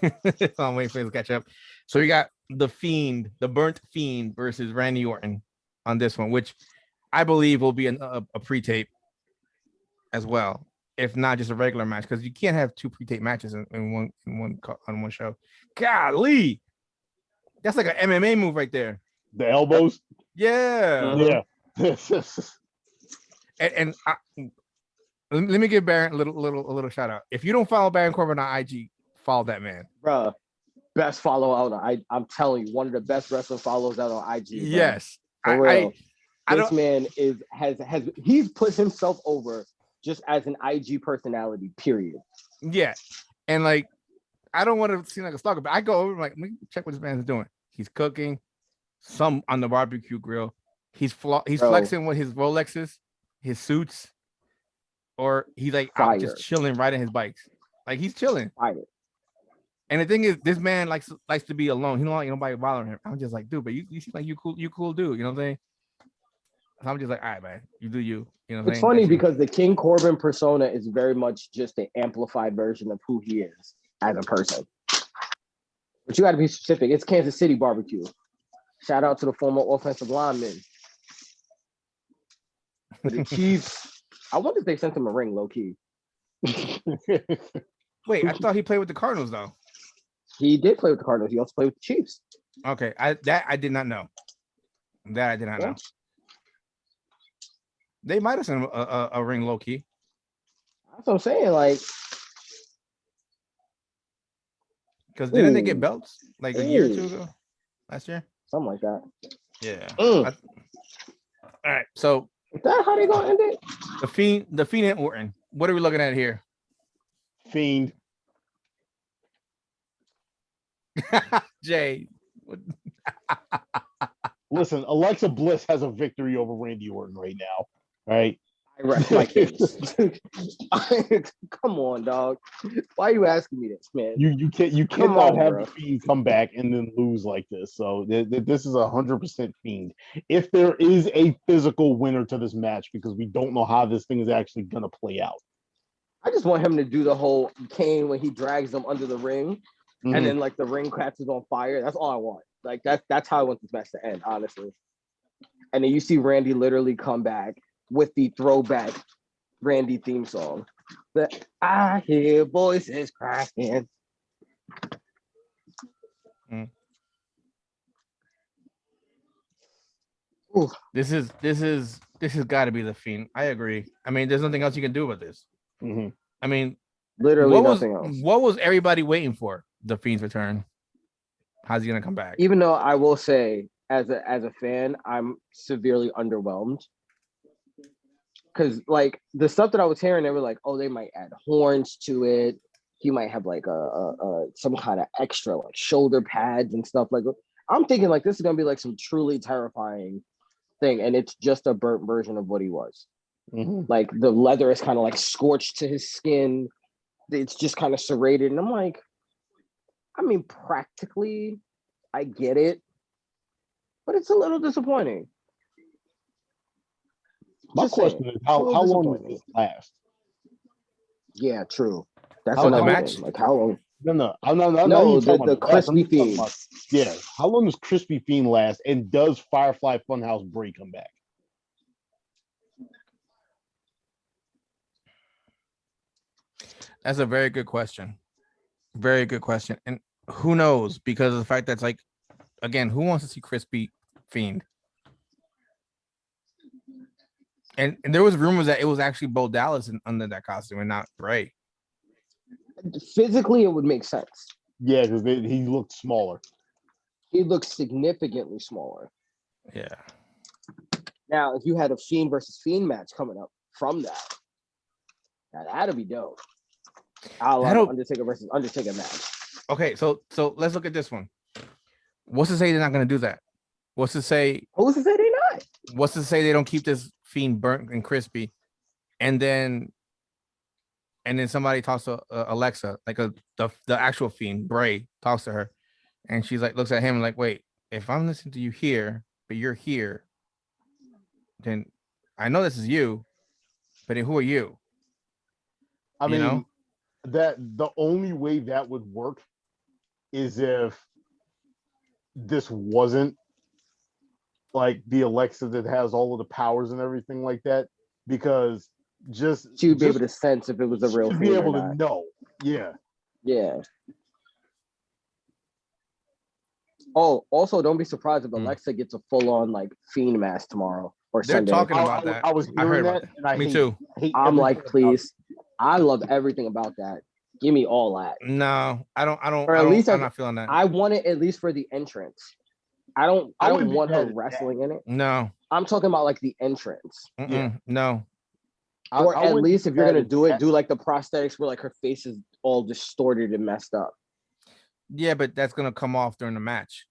I'm waiting for you to catch up. So we got the Fiend, the Burnt Fiend versus Randy Orton on this one, which I believe will be a pre-tape as well, if not just a regular match, because you can't have 2 pre-tape matches on one show. Golly, that's like an MMA move right there. The elbows. Yeah. Yeah. and let me give Baron a little shout out. If you don't follow Baron Corbin on IG, follow that man, bro. Best follow out. I'm telling you, one of the best wrestling follows out on IG. Bro. Yes, this man has he's put himself over just as an IG personality. Period. Yeah, and like I don't want to seem like a stalker, but I go over like, let me check what this man's doing. He's cooking some on the barbecue grill. He's flexing with his Rolexes, his suits. Or he's like out just chilling, riding his bikes. Like he's chilling. Fire. And the thing is, this man likes to be alone. He don't like nobody bothering him. I'm just like, dude, but you seem like you cool dude. You know what I'm saying? So I'm just like, all right, man, you do you. You know what I'm It's saying? funny That's you. because the King Corbin persona is very much just an amplified version of who he is as a person. But you got to be specific. It's Kansas City barbecue. Shout out to the former offensive lineman. But the Chiefs, I wonder if they sent him a ring, low key. Wait, I thought he played with the Cardinals though. He did play with the Cardinals. He also played with the Chiefs. Okay, I did not know. That I did not know. They might have sent him a ring, low key. That's what I'm saying. Like, because didn't they get belts like a year or two ago? Last year? Something like that. Yeah. All right. So is that how they gonna end it? The Fiend and Orton. What are we looking at here? Fiend. Jay. Listen, Alexa Bliss has a victory over Randy Orton right now. All right. I rest my case. Come on, dog. Why are you asking me this, man? You cannot have the Fiend come back and then lose like this. So this is 100% Fiend. If there is a physical winner to this match, because we don't know how this thing is actually gonna play out. I just want him to do the whole Kane when he drags them under the ring, and then like the ring catches on fire. That's all I want. Like that's how I want this match to end, honestly. And then you see Randy literally come back with the throwback Randy theme song. But I hear voices cracking. This has got to be the Fiend. I agree. I mean, there's nothing else you can do with this. I mean, literally nothing else. What was everybody waiting for? The Fiend's return. How's he gonna come back? Even though I will say, as a fan, I'm severely underwhelmed. Because like the stuff that I was hearing, they were like, oh, they might add horns to it. He might have like some kind of extra like shoulder pads and stuff like that. I'm thinking like this is gonna be like some truly terrifying thing, and it's just a burnt version of what he was. Like the leather is kind of like scorched to his skin. It's just kind of serrated, and I'm like, I mean, practically, I get it, but it's a little disappointing. My question is, how long does this last? Yeah, true. That's how another match? thing. Like how long? No, the crispy Fiend. Yeah, how long does Crispy Fiend last? And does Firefly Funhouse Bray come back? That's a very good question. Very good question. And who knows? Because of the fact that's like, again, who wants to see Crispy Fiend? And there was rumors that it was actually Bo Dallas under that costume and not Bray. Physically, it would make sense. Yeah, because he looked smaller. He looked significantly smaller. Yeah. Now, if you had a Fiend versus Fiend match coming up from that, now that'd be dope. I'll Undertaker versus Undertaker match. Okay, so let's look at this one. What's to say they're not going to do that? What's to say? Who's to say they're not? What's to say they don't keep this Fiend burnt and crispy, and then somebody talks to Alexa, like the actual Fiend, Bray talks to her, and she's like looks at him like, wait, if I'm listening to you here, but you're here, then I know this is you, but then who are you? I mean, that the only way that would work is if this wasn't like the Alexa that has all of the powers and everything like that, because she would be able to sense if it was a real Fiend. Be able to know. Yeah. Oh, also don't be surprised if Alexa gets a full-on like Fiend mask tomorrow or They're Sunday. talking about that. I was hearing that, and Me too. I'm like, please. I love everything about that. Give me all that. No, I don't. Or at least I'm not feeling that. I want it at least for the entrance. I don't want her wrestling in it. No. I'm talking about like the entrance. Yeah. No. Or at least if you're gonna do it, do like the prosthetics where like her face is all distorted and messed up. Yeah, but that's gonna come off during the match.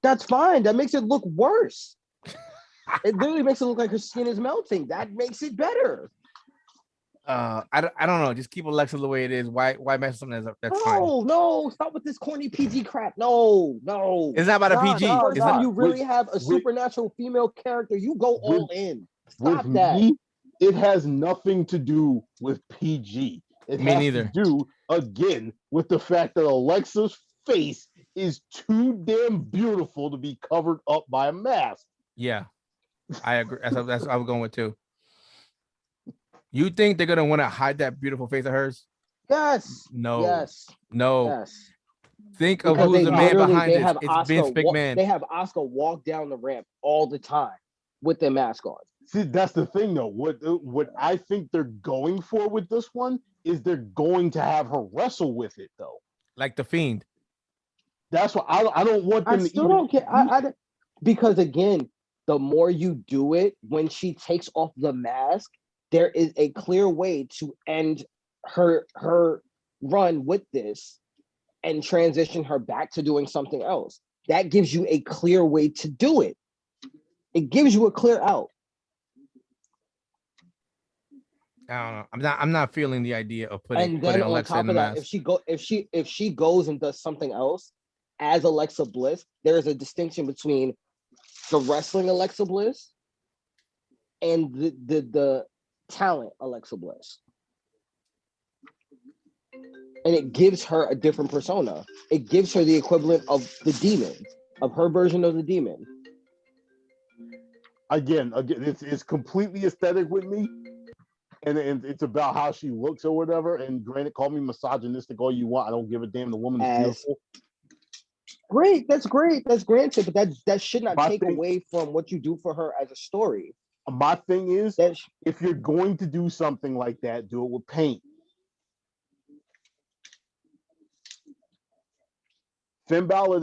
That's fine. That makes it look worse. It literally makes it look like her skin is melting. That makes it better. I don't know. Just keep Alexa the way it is. Why mess with something that's fine? No, stop with this corny PG crap. No. It's not about a PG. It's It's not. not. You really have a supernatural female character. You go all in. Stop with that. Me, it has nothing to do with PG. It Me has neither. to do again with the fact that Alexa's face is too damn beautiful to be covered up by a mask. Yeah, I agree. That's what I was going with too. You think they're gonna want to hide that beautiful face of hers? Yes. No. Yes. No. Yes. Think of Because who's the man behind they this. have It's Vince McMahon. They have Asuka walk down the ramp all the time with their mask on. See, that's the thing, though. What I think they're going for with this one is they're going to have her wrestle with it, though. Like the Fiend. That's what I don't want them I to still even. don't care. Because again, the more you do it, when she takes off the mask, there is a clear way to end her run with this and transition her back to doing something else. That gives you a clear way to do it. It gives you a clear out. I don't know. I'm not feeling the idea of putting On Alexa top in the of that, mask. if she goes and does something else as Alexa Bliss, there is a distinction between the wrestling Alexa Bliss and the talent Alexa Bliss. And it gives her a different persona. It gives her the equivalent of the demon, of her version of the demon. Again, it's completely aesthetic with me, and it's about how she looks or whatever. And granted, call me misogynistic all you want. I don't give a damn. The woman is beautiful. Great, that's granted, but that should not take away from what you do for her as a story. My thing is, if you're going to do something like that, do it with paint. Finn Balor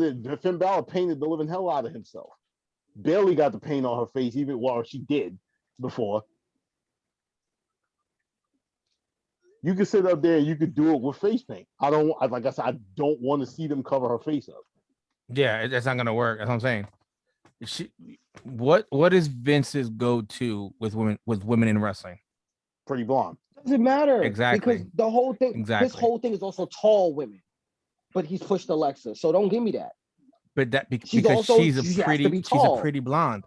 painted the living hell out of himself. Barely got the paint on her face, even while she did before. You could sit up there and you could do it with face paint. Like I said, I don't want to see them cover her face up. Yeah, that's not gonna work. That's what I'm saying. What is Vince's go-to with women in wrestling? Pretty blonde. Doesn't matter. Exactly. Because the whole thing, his whole thing is also tall women. But he's pushed Alexa, so don't give me that. But that because she's a pretty blonde.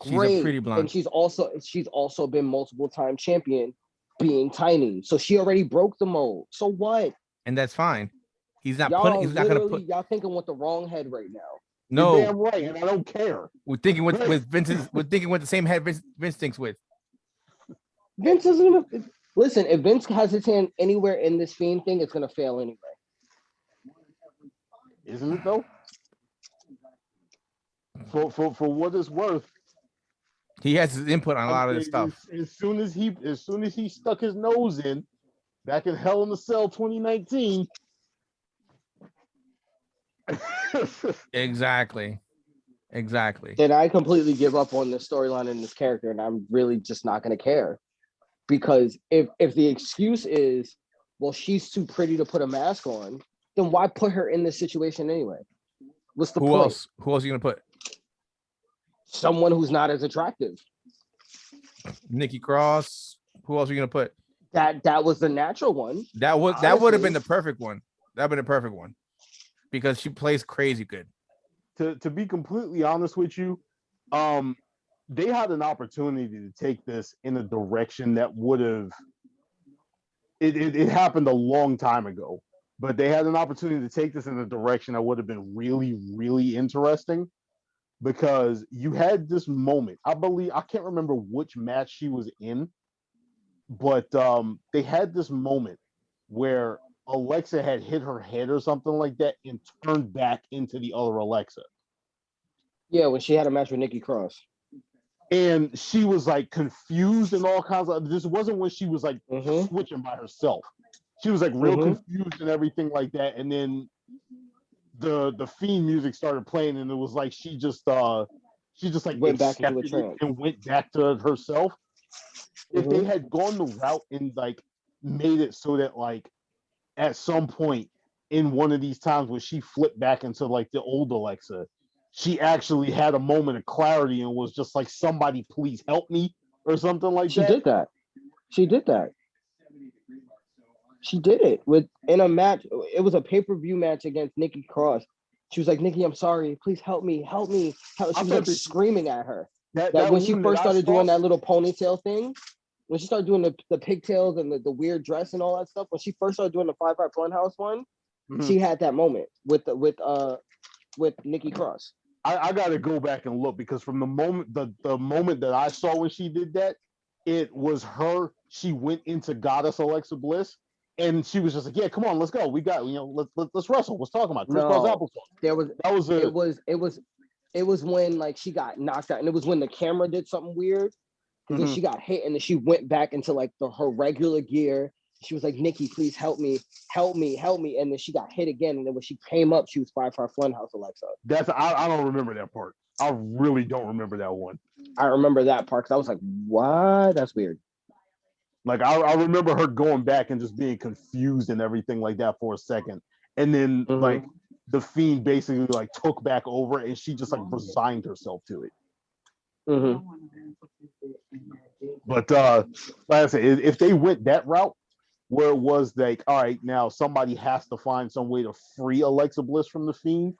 She's a pretty blonde. And she's also been multiple time champion being tiny. So she already broke the mold. So what? And that's fine. He's not y'all gonna put y'all thinking with the wrong head right now. No, you're damn right, and I don't care. We're thinking with Vince's. We're thinking with the same head Vince thinks with. Vince isn't gonna listen. If Vince has his hand anywhere in this Fiend thing, it's gonna fail anyway. Isn't it though? For what it's worth, he has his input on a lot of this stuff. As soon as he stuck his nose in back in Hell in the Cell 2019. Exactly. Then I completely give up on this storyline and this character, and I'm really just not going to care. Because if the excuse is, well, she's too pretty to put a mask on, then why put her in this situation anyway? What's the point? Who else are you going to put? Someone who's not as attractive. Nikki Cross. Who else are you going to put? That was the natural one. That would have been the perfect one. That would have been the perfect one. Because she plays crazy good. To be completely honest with you, they had an opportunity to take this in a direction that would have it happened a long time ago, but they had an opportunity to take this in a direction that would have been really, really interesting, because you had this moment. I can't remember which match she was in, but they had this moment where Alexa had hit her head or something like that and turned back into the other Alexa. Yeah, when she had a match with Nikki Cross. And she was like confused and all kinds of. This wasn't when she was like switching by herself. She was like real confused and everything like that. And then the Fiend music started playing, and it was like she just like went back into a trance and went back to herself. If they had gone the route and like made it so that like at some point in one of these times when she flipped back into like the old Alexa, she actually had a moment of clarity and was just like, somebody please help me or something like that. She did that. She did it in a match. It was a pay-per-view match against Nikki Cross. She was like, Nikki, I'm sorry. Please help me. Help me. Help. She was like screaming at her. That when she first started doing that little ponytail thing, when she started doing the pigtails and the weird dress and all that stuff, when she first started doing the 5-5 Funhouse one, she had that moment with Nikki Cross. I gotta go back and look because from the moment that I saw when she did that, it was her. She went into Goddess Alexa Bliss, and she was just like, "Yeah, come on, let's go. We got let's wrestle. Let's talk about it. Chris Paul's applesauce." It was when like she got knocked out, and it was when the camera did something weird, and then she got hit, and then she went back into like her regular gear. She was like, Nikki, please help me. And then she got hit again. And then when she came up, she was 5-5 Funhouse Alexa. I don't remember that part. I really don't remember that one. I remember that part because I was like, what? That's weird. Like I remember her going back and just being confused and everything like that for a second. And then like the Fiend basically like took back over and she just like resigned herself to it. But like I said, if they went that route, where it was like, all right, now somebody has to find some way to free Alexa Bliss from the Fiend,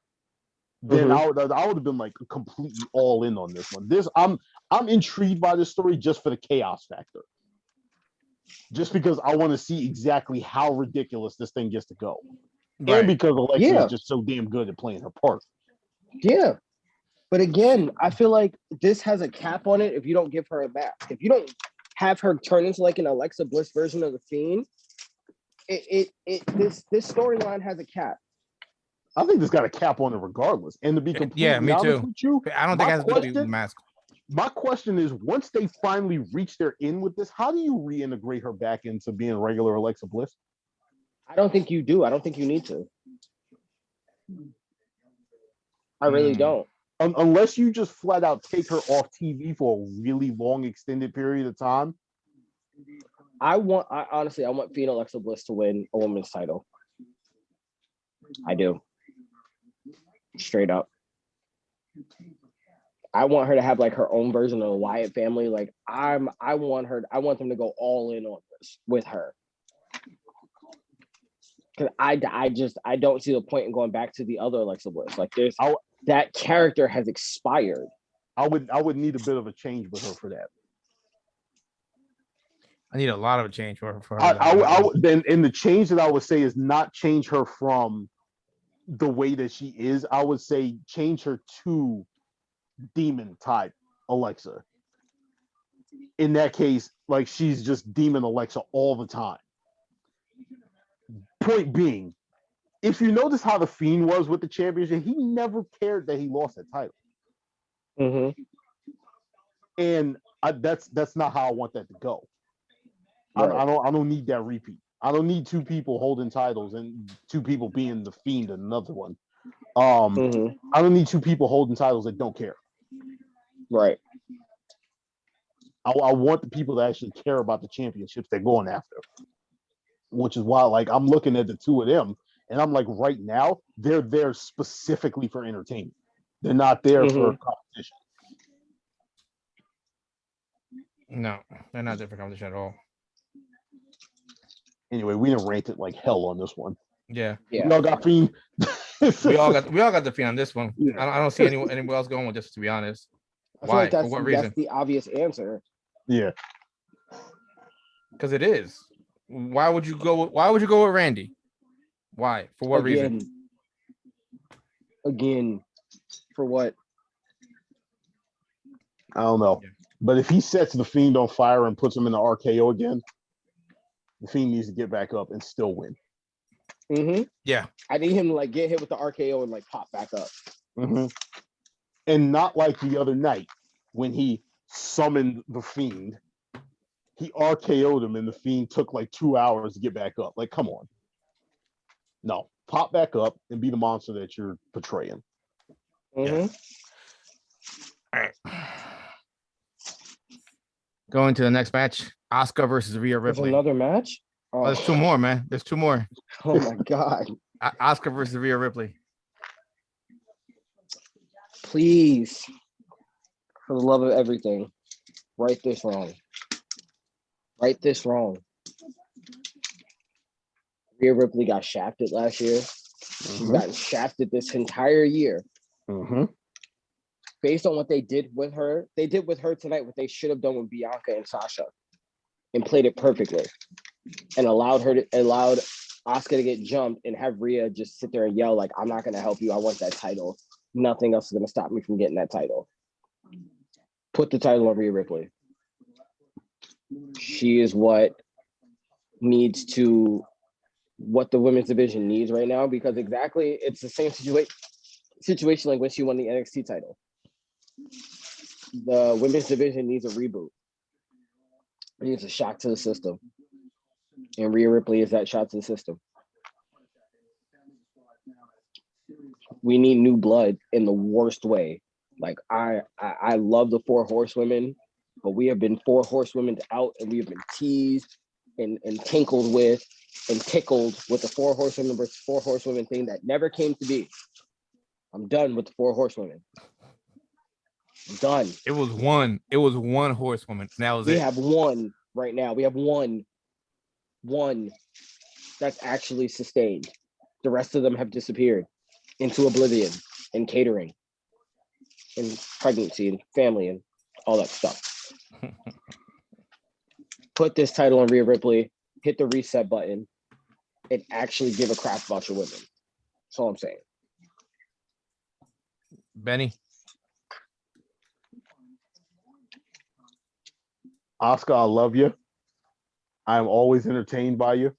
then I would have been like completely all in on this one. I'm intrigued by this story just for the chaos factor, just because I want to see exactly how ridiculous this thing gets to go, and because Alexa is just so damn good at playing her part. Yeah, but again, I feel like this has a cap on it. If you don't give her a back, if you don't have her turn into like an Alexa Bliss version of the Fiend, this storyline has a cap. I think this got a cap on it regardless. And to be completely honest with you, I don't think it has to do with mask. My question is, once they finally reach their end with this, how do you reintegrate her back into being regular Alexa Bliss? I don't think you do. I don't think you need to. I really don't. Unless you just flat out take her off TV for a really long extended period of time. I want Fiend Alexa Bliss to win a women's title. I do. Straight up. I want her to have like her own version of the Wyatt family. Like I want them to go all in on this with her. Cause I don't see the point in going back to the other Alexa Bliss. Like that character has expired. I would need a bit of a change with her for that. I need a lot of a change for her. Then the change that I would say is not change her from the way that she is. I would say change her to demon type Alexa. In that case, like she's just demon Alexa all the time. Point being, if you notice how the Fiend was with the championship, he never cared that he lost that title. And that's not how I want that to go. Right. I don't need that repeat. I don't need two people holding titles and two people being the Fiend and another one. I don't need two people holding titles that don't care. Right. I want the people that actually care about the championships they're going after. Which is why, like, I'm looking at the two of them, and I'm like, right now, they're there specifically for entertainment. They're not there for competition. No, they're not there for competition at all. Anyway, we didn't rate it like hell on this one. Yeah. We all got Fiend. we all got the Fiend on this one. Yeah. I don't see anyone else going with this, to be honest. Why? For what reason? That's the obvious answer. Yeah. Because it is. Why would you go with Randy? Why? For what reason? Again, for what? I don't know. Yeah. But if he sets the Fiend on fire and puts him in the RKO again, the Fiend needs to get back up and still win. Yeah. I need him to like get hit with the RKO and like pop back up. And not like the other night when he summoned the Fiend. He RKO'd him and the Fiend took like 2 hours to get back up. Like, come on. No, pop back up and be the monster that you're portraying. Yeah. All right. Going to the next match. Asuka versus Rhea Ripley. There's another match? Oh, there's two more, man. There's two more. Oh my God. Asuka versus Rhea Ripley. Please, for the love of everything, right this wrong. Right this wrong. Rhea Ripley got shafted last year. She's gotten shafted this entire year. Based on what they did with her tonight what they should have done with Bianca and Sasha and played it perfectly and allowed Asuka to get jumped and have Rhea just sit there and yell like, I'm not going to help you. I want that title. Nothing else is going to stop me from getting that title. Put the title on Rhea Ripley. She is what the women's division needs right now, because exactly it's the same situation like when she won the NXT title. The women's division needs a reboot. It needs a shock to the system. And Rhea Ripley is that shot to the system. We need new blood in the worst way. Like I love the 4 horsewomen, but we have been 4 horsewomen out and we have been teased and tinkled with and tickled with the 4 horsewomen versus 4 horsewomen thing that never came to be. I'm done with the 4 horsewomen. I'm done. It was one horsewoman. Now we have one right now. We have one that's actually sustained. The rest of them have disappeared into oblivion and catering and pregnancy and family and all that stuff. Put this title on Rhea Ripley, hit the reset button, and actually give a crap about your women. That's all I'm saying. Benny? Asuka, I love you. I'm always entertained by you,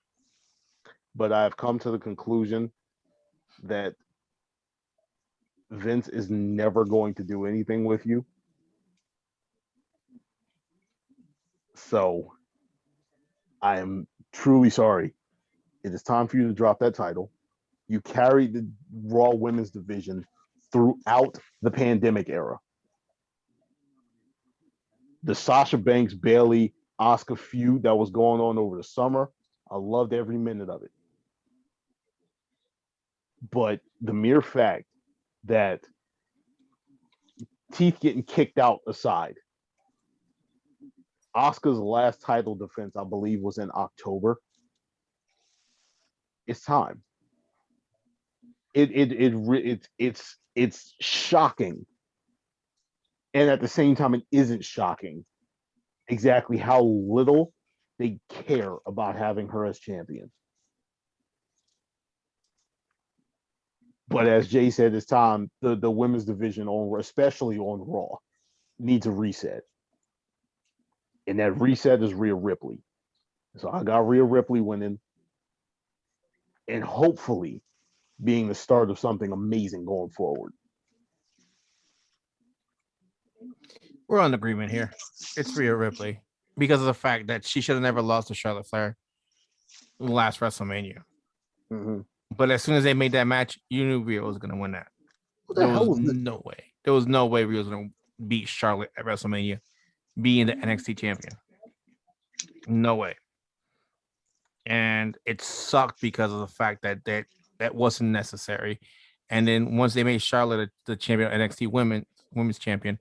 but I have come to the conclusion that Vince is never going to do anything with you. So I am truly sorry. It is time for you to drop that title. You carried the Raw Women's division throughout the pandemic era. The Sasha Banks, Bayley, Asuka feud that was going on over the summer, I loved every minute of it. But the mere fact that teeth getting kicked out aside, Asuka's last title defense, I believe, was in October. It's time. It's shocking, and at the same time, it isn't shocking exactly how little they care about having her as champion. But as Jay said, it's time. The women's division, especially on Raw, needs a reset. And that reset is Rhea Ripley. So I got Rhea Ripley winning and hopefully being the start of something amazing going forward. We're on agreement here. It's Rhea Ripley because of the fact that she should have never lost to Charlotte Flair last WrestleMania. Mm-hmm. But as soon as they made that match, you knew Rhea was going to win that. There was no way. There was no way Rhea was going to beat Charlotte at WrestleMania, being the NXT champion. No way. And it sucked because of the fact that that wasn't necessary. And then once they made Charlotte the champion, NXT women's champion,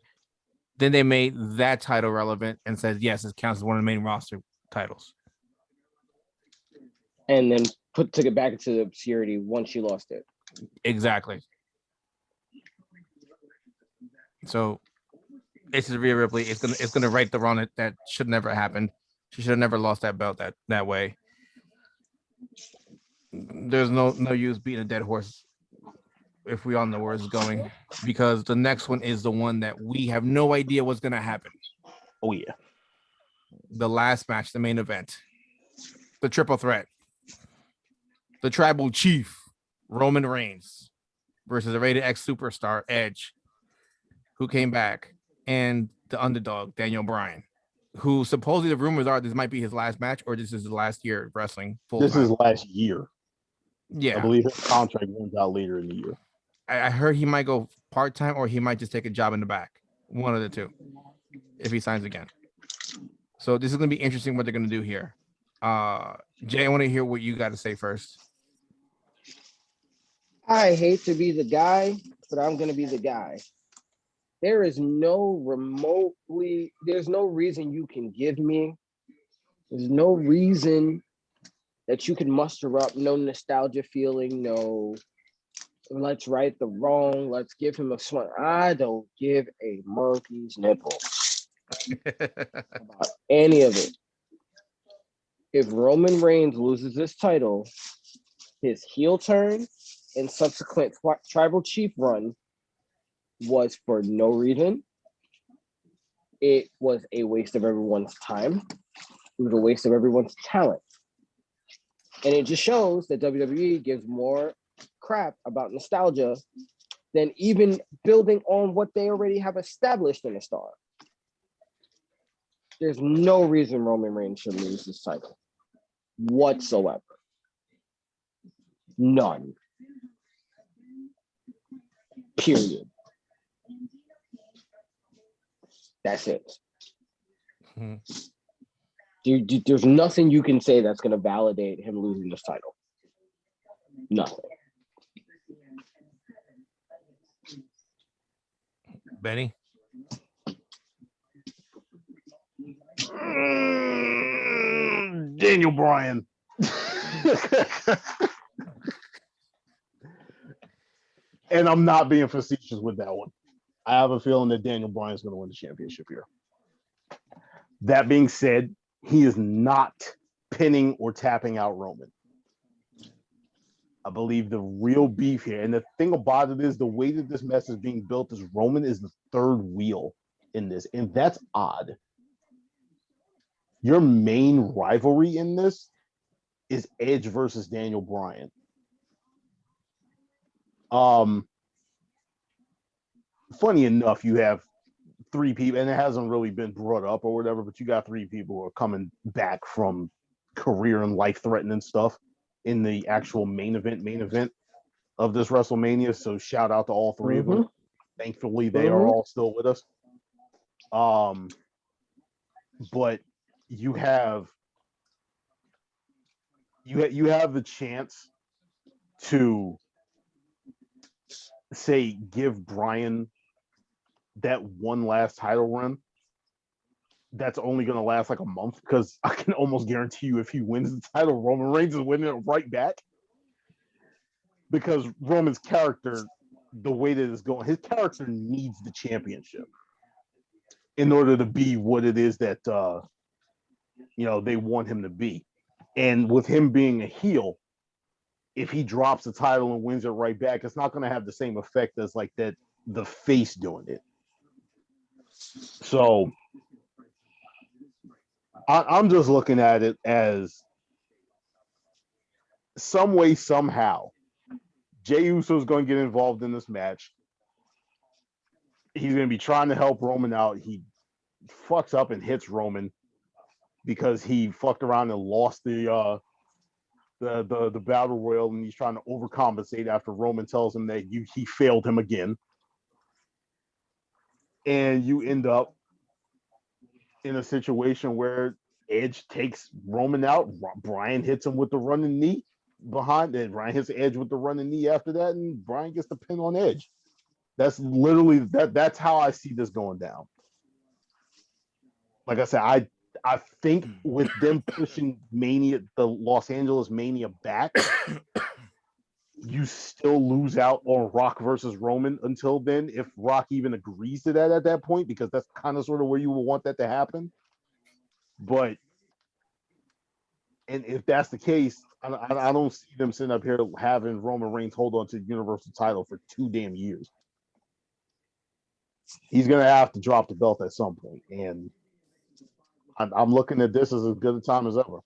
then they made that title relevant and said, yes, it counts as one of the main roster titles. And then took it back into obscurity once she lost it. Exactly. So this is Rhea Ripley. It's gonna right the wrong that should never happen. She should have never lost that belt that way. There's no use beating a dead horse if we all know where it's going, because the next one is the one that we have no idea what's gonna happen. Oh yeah. The last match, the main event, the triple threat, the tribal chief Roman Reigns versus the Rated X superstar Edge, who came back, and the underdog Daniel Bryan, who supposedly the rumors are this might be his last match or this is the last year of wrestling. This is last year. Yeah, I believe his contract runs out later in the year. I heard he might go part-time or he might just take a job in the back. One of the two, if he signs again. So this is going to be interesting what they're going to do here. Jay, I want to hear what you got to say first. I hate to be the guy, but I'm going to be the guy. There's no reason you can give me. There's no reason that you can muster up, no nostalgia feeling, no let's right the wrong, let's give him a smile. I don't give a monkey's nipple about any of it. If Roman Reigns loses this title, his heel turn and subsequent tribal chief run was for no reason. It was a waste of everyone's time. It was a waste of everyone's talent. And it just shows that WWE gives more crap about nostalgia than even building on what they already have established in a star. There's no reason Roman Reigns should lose this title whatsoever. None. Period. That's it. There's nothing you can say that's going to validate him losing this title. Nothing. Benny? Daniel Bryan. And I'm not being facetious with that one. I have a feeling that Daniel Bryan is going to win the championship here. That being said, he is not pinning or tapping out Roman. I believe the real beef here, and the thing about it is the way that this mess is being built is Roman is the third wheel in this, and that's odd. Your main rivalry in this is Edge versus Daniel Bryan. Funny enough, you have three people, and it hasn't really been brought up or whatever, but you got three people who are coming back from career and life-threatening stuff in the actual main event of this WrestleMania. So shout out to all three of them. Thankfully, they are all still with us. But you have the chance to say give Bryan that one last title run that's only going to last like a month, because I can almost guarantee you if he wins the title, Roman Reigns is winning it right back, because Roman's character, the way that it's going, his character needs the championship in order to be what it is that they want him to be. And with him being a heel, if he drops the title and wins it right back, it's not going to have the same effect as like that the face doing it. So I'm just looking at it as some way, somehow, Jey Uso is going to get involved in this match. He's going to be trying to help Roman out. He fucks up and hits Roman because he fucked around and lost the battle royal, and he's trying to overcompensate after Roman tells him that he failed him again. And you end up in a situation where Edge takes Roman out. Bryan hits him with the running knee behind it. Bryan hits Edge with the running knee after that, and Bryan gets the pin on Edge. That's literally that's how I see this going down. Like I said, I think with them pushing Mania, the Los Angeles Mania back, you still lose out on Rock versus Roman until then, if Rock even agrees to that at that point, because that's kind of sort of where you will want that to happen. But, and if that's the case, I don't see them sitting up here having Roman Reigns hold on to the Universal title for 2 damn years. He's going to have to drop the belt at some point. And I'm looking at this as good a time as ever.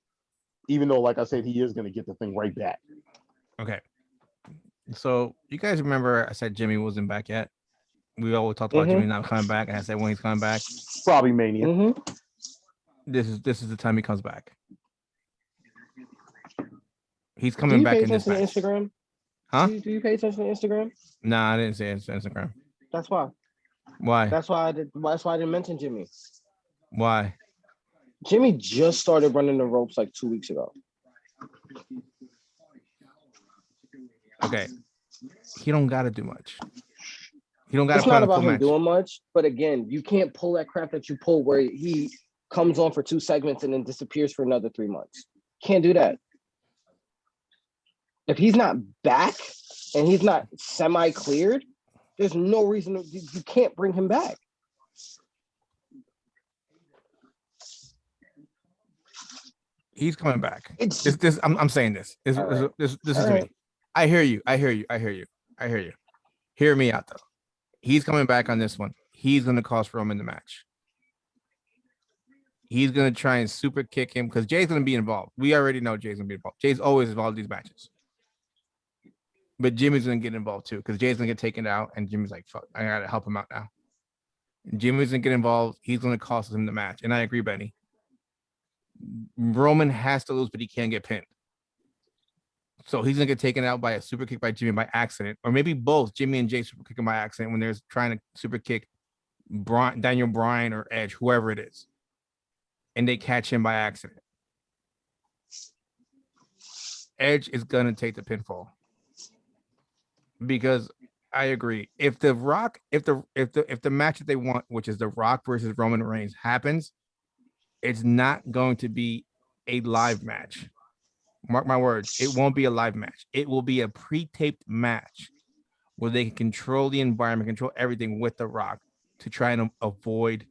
Even though, like I said, he is going to get the thing right back. Okay. So you guys remember I said Jimmy wasn't back yet? We always talked about Jimmy not coming back, and I said when he's coming back. Probably Mania. This is the time he comes back. He's coming back in this match. Instagram? Huh? Do you pay attention to Instagram? Nah, I didn't say it's Instagram. That's why. Why? That's why I didn't mention Jimmy. Why? Jimmy just started running the ropes like 2 weeks ago. Okay. He don't gotta do much. He don't gotta. It's not about him doing much, but again, you can't pull that crap that you pull where he comes on for 2 segments and then disappears for another 3 months. Can't do that. If he's not back and he's not semi-cleared, there's no reason you can't bring him back. He's coming back. It's This. I'm saying this. This right. is to right. me. I hear you. Hear me out though. He's coming back on this one. He's gonna cost Roman the match. He's gonna try and super kick him because Jay's gonna be involved. We already know Jay's gonna be involved. Jay's always involved in these matches. But Jimmy's gonna get involved too because Jay's gonna get taken out, and Jimmy's like, "Fuck, I gotta help him out now." And Jimmy's gonna get involved. He's gonna cost him the match, and I agree, Benny. Roman has to lose, but he can't get pinned. So he's gonna get taken out by a super kick by Jimmy by accident, or maybe both Jimmy and Jay super kick him by accident when they're trying to super kick Daniel Bryan or Edge, whoever it is, and they catch him by accident. Edge is gonna take the pinfall because I agree. If the match that they want, which is The Rock versus Roman Reigns, happens, it's not going to be a live match. Mark my words, it won't be a live match. It will be a pre-taped match where they can control the environment, control everything with The Rock to try and avoid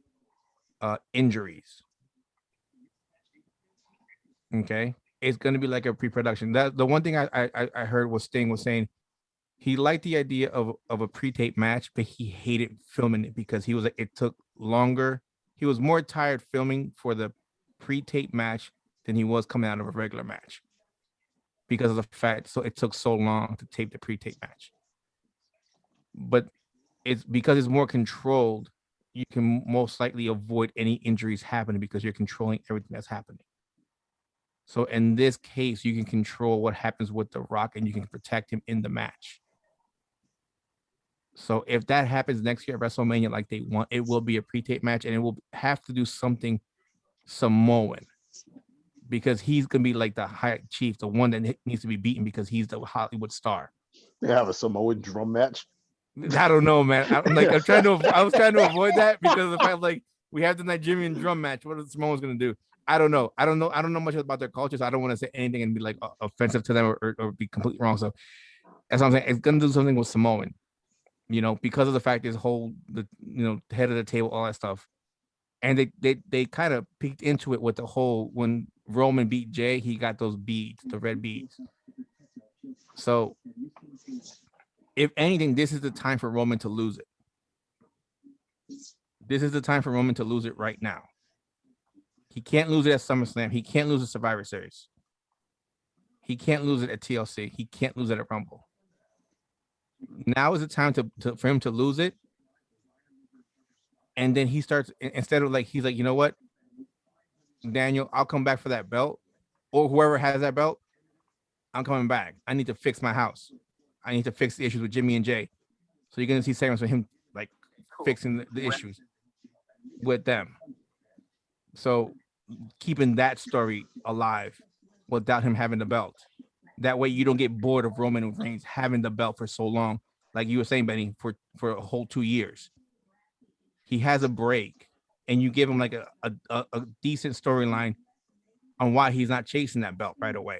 injuries. Okay, it's going to be like a pre-production. That the one thing I heard was Sting was saying he liked the idea of a pre-taped match, but he hated filming it because he was like it took longer. He was more tired filming for the pre-taped match than he was coming out of a regular match because of the fact so it took so long to tape the pre-taped match. But it's because it's more controlled, you can most likely avoid any injuries happening because you're controlling everything that's happening. So in this case, you can control what happens with The Rock and you can protect him in the match. So if that happens next year at WrestleMania like they want, it will be a pre-tape match and it will have to do something Samoan because he's going to be like the high chief, the one that needs to be beaten because he's the Hollywood star. They have a Samoan drum match. I don't know, man. I was trying to avoid that because of the fact like we have the Nigerian drum match. What are the Samoans going to do? I don't know much about their culture, so I don't want to say anything and be like offensive to them or be completely wrong. So that's what I'm saying. It's going to do something with Samoan. Because of the fact this whole head of the table, all that stuff, and they kind of peeked into it with the whole when Roman beat Jay, he got those beads, the red beads. So, if anything, this is the time for Roman to lose it. This is the time for Roman to lose it right now. He can't lose it at SummerSlam. He can't lose the Survivor Series. He can't lose it at TLC. He can't lose it at Rumble. Now is the time for him to lose it. And then he starts, instead of he's like, you know what, Daniel, I'll come back for that belt. Or whoever has that belt, I'm coming back. I need to fix my house. I need to fix the issues with Jimmy and Jay. So you're going to see segments with him fixing the issues with them. So keeping that story alive without him having the belt. That way you don't get bored of Roman Reigns having the belt for so long. Like you were saying, Benny, for a whole 2 years. He has a break and you give him like a decent storyline on why he's not chasing that belt right away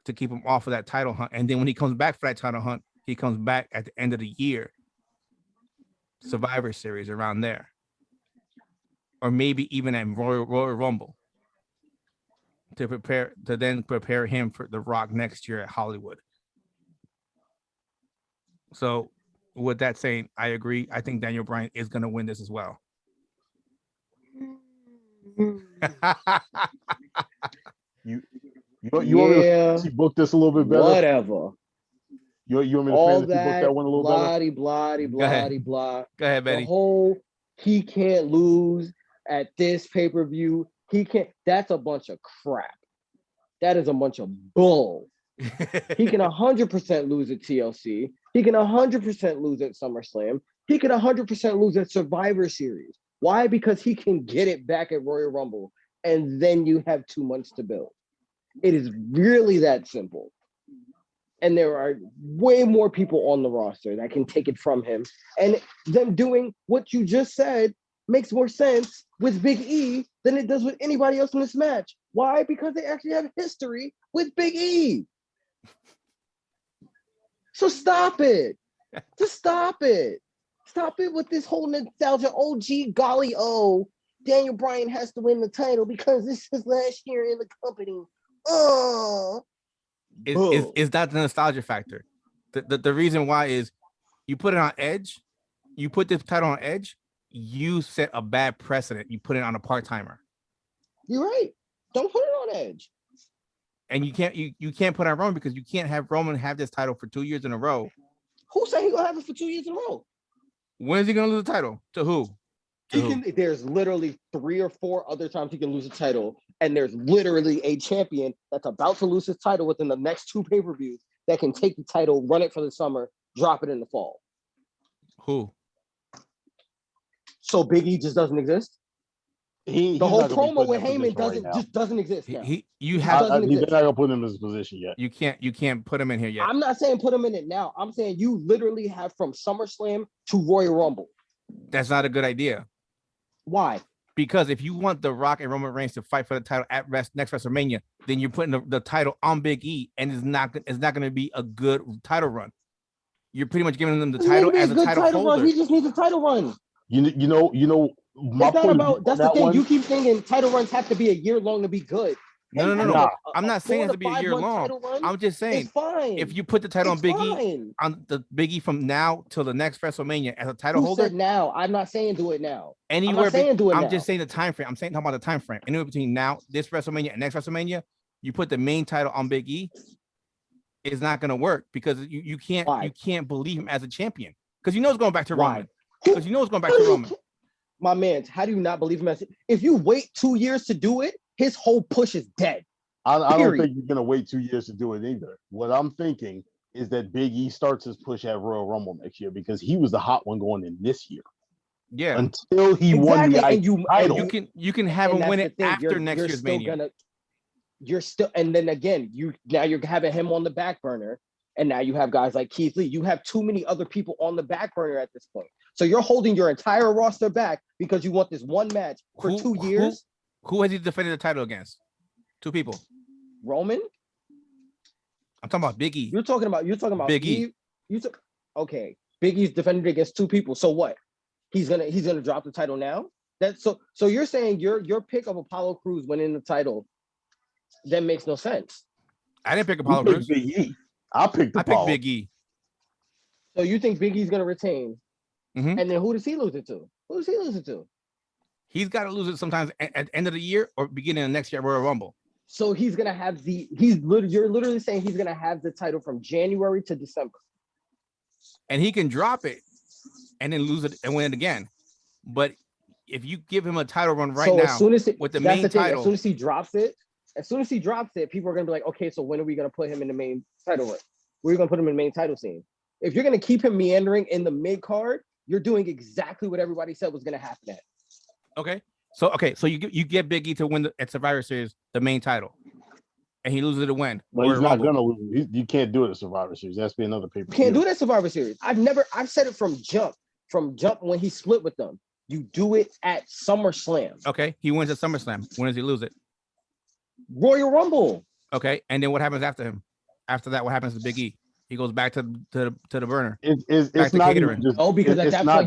to keep him off of that title hunt. And then when he comes back for that title hunt, he comes back at the end of the year, Survivor Series around there. Or maybe even at Royal Rumble to prepare him for The Rock next year at Hollywood. So with that saying, I agree. I think Daniel Bryan is going to win this as well. You want me to book this a little bit better? Whatever. You want me to all fantasy book that one a little better? Blah. Go ahead, Betty. The whole he can't lose at this pay-per-view. He can't. That's a bunch of crap. That is a bunch of bull. He can 100% lose at TLC. He can 100% lose at SummerSlam. He can 100% lose at Survivor Series. Why? Because he can get it back at Royal Rumble, and then you have 2 months to build. It is really that simple. And there are way more people on the roster that can take it from him. And them doing what you just said makes more sense with Big E than it does with anybody else in this match. Why? Because they actually have history with Big E. So stop it. Just stop it. Stop it with this whole nostalgia. Oh, gee, golly, oh, Daniel Bryan has to win the title because this is last year in the company. Oh, Is that the nostalgia factor? The reason why is you put it on Edge, you put this title on Edge, you set a bad precedent. You put it on a part-timer. You're right. Don't put it on Edge. And you can't put on Roman because you can't have Roman have this title for 2 years in a row. Who said he's gonna have it for 2 years in a row? When is he gonna lose the title? To who? There's literally 3 or 4 other times he can lose a title, and there's literally a champion that's about to lose his title within the next 2 pay-per-views that can take the title, run it for the summer, drop it in the fall. Who? So Big E just doesn't exist. The whole promo with Heyman doesn't exist now. They're not gonna put him in his position yet. You can't put him in here yet. I'm not saying put him in it now. I'm saying you literally have from SummerSlam to Royal Rumble. That's not a good idea. Why? Because if you want The Rock and Roman Reigns to fight for the title at next WrestleMania, then you're putting the title on Big E, and it's not going to be a good title run. You're pretty much giving them the title as a title holder. Run. He just needs a title run. You know. That's the thing. You keep thinking title runs have to be a year long to be good. No. I'm not saying it has to be a year long. I'm just saying if you put the title on Big E, on the Big E from now till the next WrestleMania as a title holder. Said now? I'm not saying do it now. Anywhere. I'm just saying the time frame. I'm talking about the time frame. Anywhere between now, this WrestleMania, and next WrestleMania, you put the main title on Big E. It's not going to work because you can't believe him as a champion because you know it's going back to Roman. Because you know it's going back to Roman. My man, how do you not believe him? If you wait 2 years to do it, his whole push is dead. I don't think you're gonna wait 2 years to do it either. What I'm thinking is that Big E starts his push at Royal Rumble next year because he was the hot one going in this year. Yeah, until he won the title. You can have him win it after next year's Mania. You're still, and then again, you're having him on the back burner, and now you have guys like Keith Lee. You have too many other people on the back burner at this point. So you're holding your entire roster back because you want this one match for 2 years. Who has he defended the title against? 2 people. Roman. I'm talking about Big E. You're talking about Big E. Okay. Big E's defended against 2 people. So what? He's gonna drop the title now? That's so you're saying your pick of Apollo Crews winning the title, that makes no sense. I didn't pick Apollo Crews. Big E. I picked Big E. So you think Big E's gonna retain? Mm-hmm. And then who does he lose it to? He's got to lose it sometimes at the end of the year or beginning of next year Royal Rumble. So he's gonna have you're literally saying he's gonna have the title from January to December. And he can drop it and then lose it and win it again. But if you give him a title run now with the main title, as soon as he drops it, people are gonna be like, okay, so when are we gonna put him in the main title run? We're gonna put him in the main title scene. If you're gonna keep him meandering in the mid card, you're doing exactly what everybody said was gonna happen. Okay, so you get Big E to win at Survivor Series the main title, and he loses it to win. But he's not gonna lose. You can't do it at Survivor Series. That's be another paper. Can't do that Survivor Series. I've said it from jump when he split with them. You do it at SummerSlam. Okay, he wins at SummerSlam. When does he lose it? Royal Rumble. Okay, and then what happens after him? After that, what happens to Big E? He goes back to the burner. It's not catering. Because at that point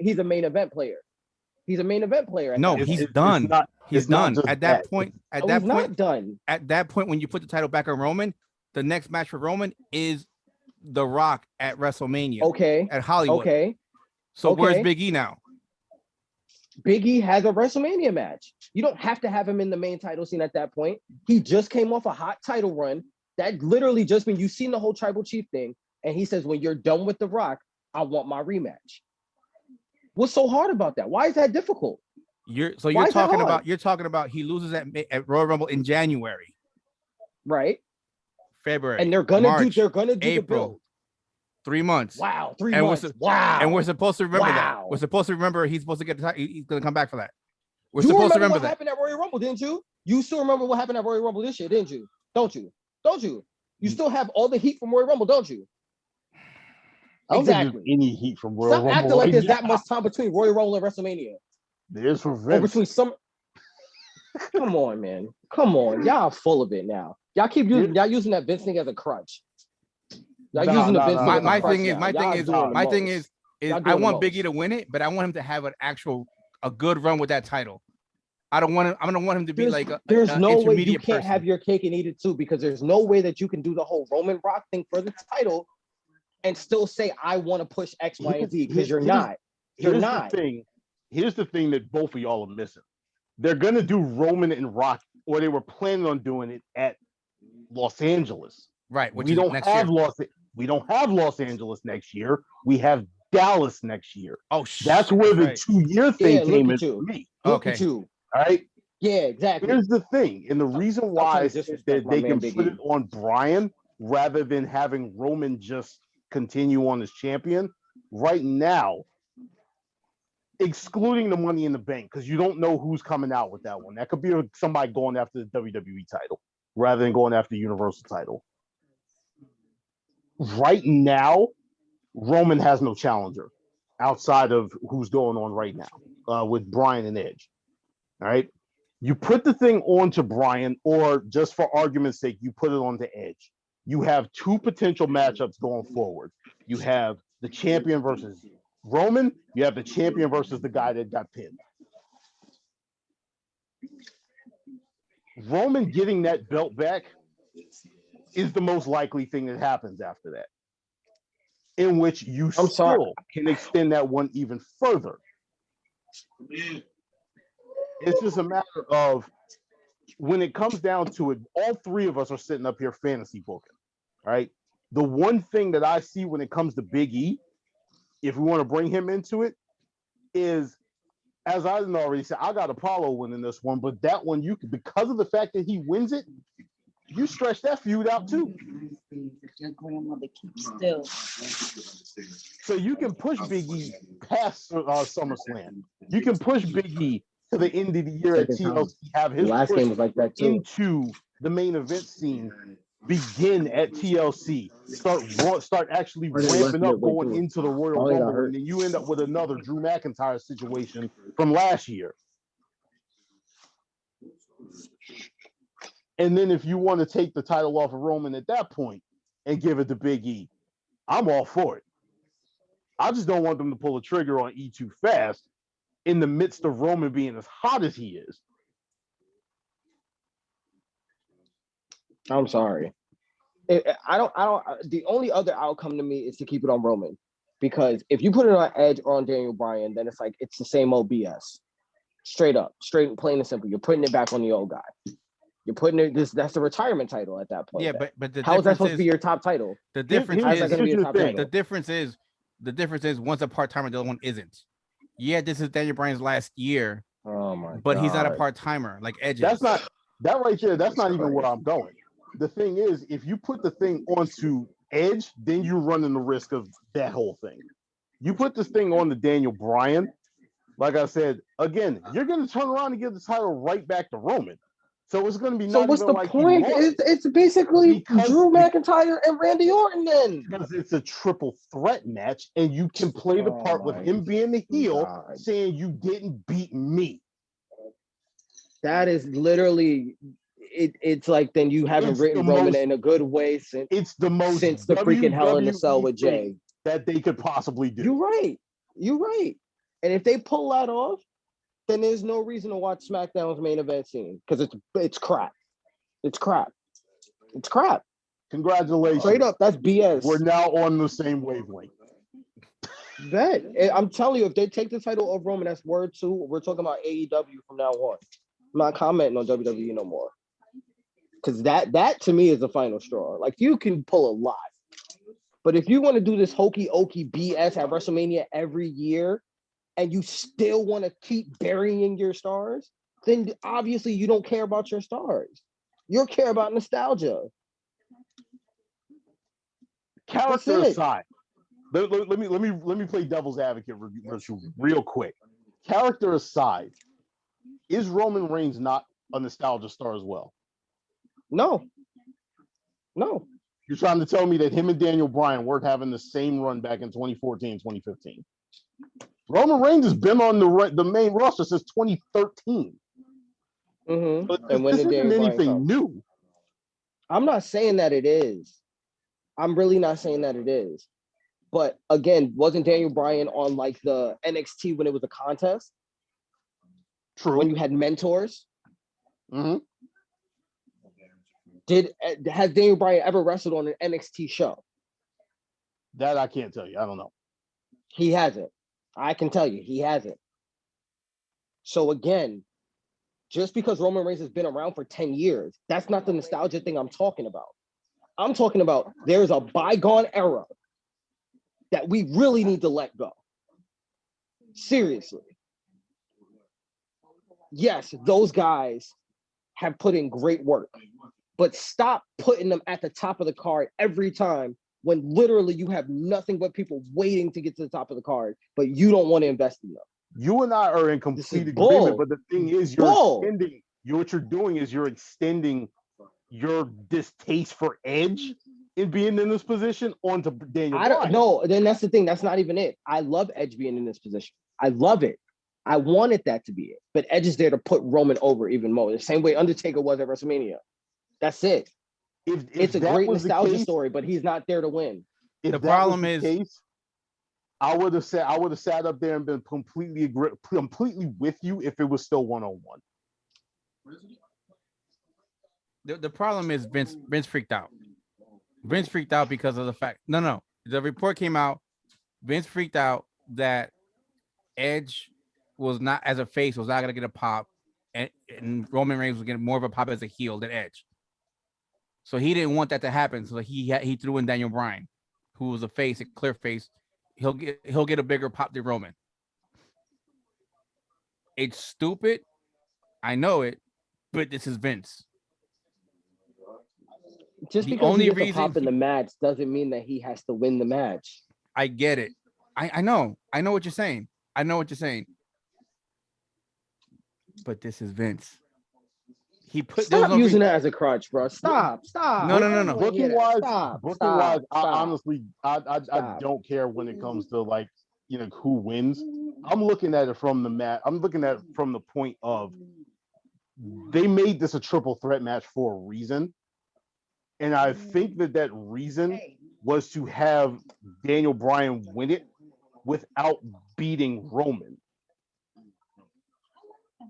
he's a main event player. He's a main event player. No, he's done. He's done. At that point, not done. At that point, when you put the title back on Roman, the next match for Roman is The Rock at WrestleMania. Okay. At Hollywood. Okay. So where's Big E now? Big E has a WrestleMania match. You don't have to have him in the main title scene at that point. He just came off a hot title run. That literally just means you've seen the whole Tribal Chief thing. And he says, when you're done with The Rock, I want my rematch. What's so hard about that? Why is that difficult? You're talking about he loses at Royal Rumble in January. Right. February. And they're gonna March, do April. The build. 3 months. Wow, 3 months. Wow. And we're supposed to remember that. We're supposed to remember he's supposed to get the title. He's gonna come back for that. We're supposed to remember what happened at Royal Rumble, didn't you? You still remember what happened at Royal Rumble this year, didn't you? Don't you? You still have all the heat from Royal Rumble, don't you? I don't think there's any heat from Royal Rumble. Stop acting like there's that much time between Royal Rumble and WrestleMania. There's for Vince. Between some. Come on, man. Come on. Y'all full of it now. Y'all keep using that Vince thing as a crutch. Y'all using the Vince thing as a My crutch thing is, now. my thing Y'all is, doing the my thing most. is Y'all I doing the want Big E most. to win it, but I want him to have a good run with that title. I don't want him to be like there's no way you intermediate can't person. have your cake and eat it too, because there's no way that you can do the whole Roman Rock thing for the title and still say I want to push X, Y, and Z, because you're not. You're not. Here's the thing that both of y'all are missing. They're gonna do Roman and Rock, or they were planning on doing it at Los Angeles. Right. We don't have Los Angeles next year. We have Dallas next year. Oh, that's where the 2-year thing came in for me. Look at you. All right. Yeah, exactly. Here's the thing, and the reason why I said that they can put it on Bryan rather than having Roman just continue on as champion right now, excluding the Money in the Bank, because you don't know who's coming out with that one. That could be somebody going after the WWE title rather than going after the Universal title. Right now, Roman has no challenger outside of who's going on right now with Bryan and Edge. All right. You put the thing onto Bryan, or just for argument's sake, you put it onto Edge. You have two potential matchups going forward. You have the champion versus Roman. You have the champion versus the guy that got pinned. Roman getting that belt back is the most likely thing that happens after that, in which you can extend that one even further. It's just a matter of, when it comes down to it, all three of us are sitting up here fantasy booking, right? The one thing that I see when it comes to Big E, if we want to bring him into it, is, as I already said, I got Apollo winning this one, but that one, you can, because of the fact that he wins it, you stretch that feud out too. Your grandmother keeps still. So you can push Big E past SummerSlam. You can push Big E to the end of the year at TLC, have his last push game was like that too. into the main event scene, begin at TLC, start actually ramping up going into the Royal Rumble, and then you end up with another Drew McIntyre situation from last year. And then if you want to take the title off of Roman at that point and give it to Big E, I'm all for it. I just don't want them to pull a trigger on E too fast in the midst of Roman being as hot as he is. I'm sorry. I don't. The only other outcome to me is to keep it on Roman, because if you put it on Edge or on Daniel Bryan, then it's the same old BS. Straight up, straight, plain and simple. You're putting it back on the old guy. You're putting it. That's the retirement title at that point. Yeah, then. but how is that supposed to be your top title? The difference How is that going to be your top title? The difference is one's a part-timer, the other one isn't. Yeah, this is Daniel Bryan's last year. Oh my but God. He's not a part-timer like Edge. That's not that right there. That's not even where I'm going. The thing is, if you put the thing onto Edge, then you're running the risk of that whole thing. You put this thing on to Daniel Bryan, like I said, again, you're going to turn around and give the title right back to Roman. So it's going to be not what's even the like point? It's basically Drew McIntyre and Randy Orton then. Because it's a triple threat match, and you can play the part with him being the heel, saying you didn't beat me. That is literally it's like, then you haven't written Roman in a good way since the freaking Hell in a Cell with Jay that they could possibly do. You're right. And if they pull that off, then there's no reason to watch SmackDown's main event scene, because it's crap. It's crap. It's crap. Congratulations. Straight up, that's BS. We're now on the same wavelength. I'm telling you, if they take the title of Roman, that's word two. We're talking about AEW from now on. I'm not commenting on WWE no more. Because that to me is the final straw. Like, you can pull a lot. But if you want to do this hokey-okey BS at WrestleMania every year, and you still want to keep burying your stars, then obviously you don't care about your stars. You care about nostalgia. Character aside, let me play devil's advocate real quick. Character aside, is Roman Reigns not a nostalgia star as well? No. You're trying to tell me that him and Daniel Bryan weren't having the same run back in 2014, 2015? Roman Reigns has been on the main roster since 2013. But And when this did isn't Daniel Bryan anything come? new. I'm not saying that it is. I'm really not saying that it is. But again, wasn't Daniel Bryan on like the NXT when it was a contest? True. When you had mentors? Mm-hmm. Has Daniel Bryan ever wrestled on an NXT show? That I can't tell you. I don't know. He hasn't. I can tell you, he hasn't. So again, just because Roman Reigns has been around for 10 years, that's not the nostalgia thing I'm talking about. I'm talking about there's a bygone era that we really need to let go. Seriously. Yes, those guys have put in great work, but stop putting them at the top of the card every time when literally you have nothing but people waiting to get to the top of the card, but you don't want to invest in them. You and I are in This complete is agreement, bull. but the thing is, what you're doing is you're extending your distaste for Edge in being in this position onto Daniel I don't Bryan. know. Then that's the thing. That's not even it. I love Edge being in this position. I love it. I wanted that to be it. But Edge is there to put Roman over even more. The same way Undertaker was at WrestleMania. That's it. If It's a that great was the nostalgia case, story, but he's not there to win. if The that problem was the is- case, I would have sat up there and been completely with you if it was still 1-on-1. The problem is Vince freaked out. Vince freaked out because of the fact. No. The report came out. Vince freaked out that Edge was not, as a face, was not going to get a pop, and Roman Reigns was getting more of a pop as a heel than Edge. So he didn't want that to happen. So he threw in Daniel Bryan, who was a face, a clear face. He'll get a bigger pop than Roman. It's stupid. I know it, but this is Vince. Just The because only he gets a reason pop in the match doesn't mean that he has to win the match. I get it. I know. I know what you're saying. But this is Vince. He put Stop using that as a crutch, bro. Stop. No. I don't wanna hear that. Booking wise, Stop. I don't care when it comes to like who wins. I'm looking at it from the match. I'm looking at it from the point of they made this a triple threat match for a reason, and I think that reason was to have Daniel Bryan win it without beating Roman,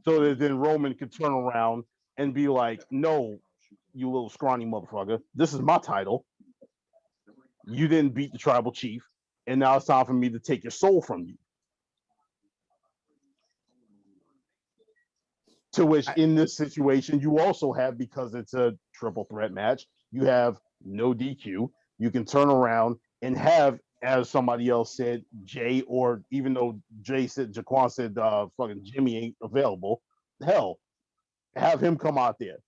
so that then Roman could turn around and be like, "No, you little scrawny motherfucker, this is my title. You didn't beat the tribal chief, and now it's time for me to take your soul from you." To which, in this situation, you also have, because it's a triple threat match, you have no DQ. You can turn around and have, as somebody else said, Jay, or even though Jaquan said fucking Jimmy ain't available, hell, have him come out there,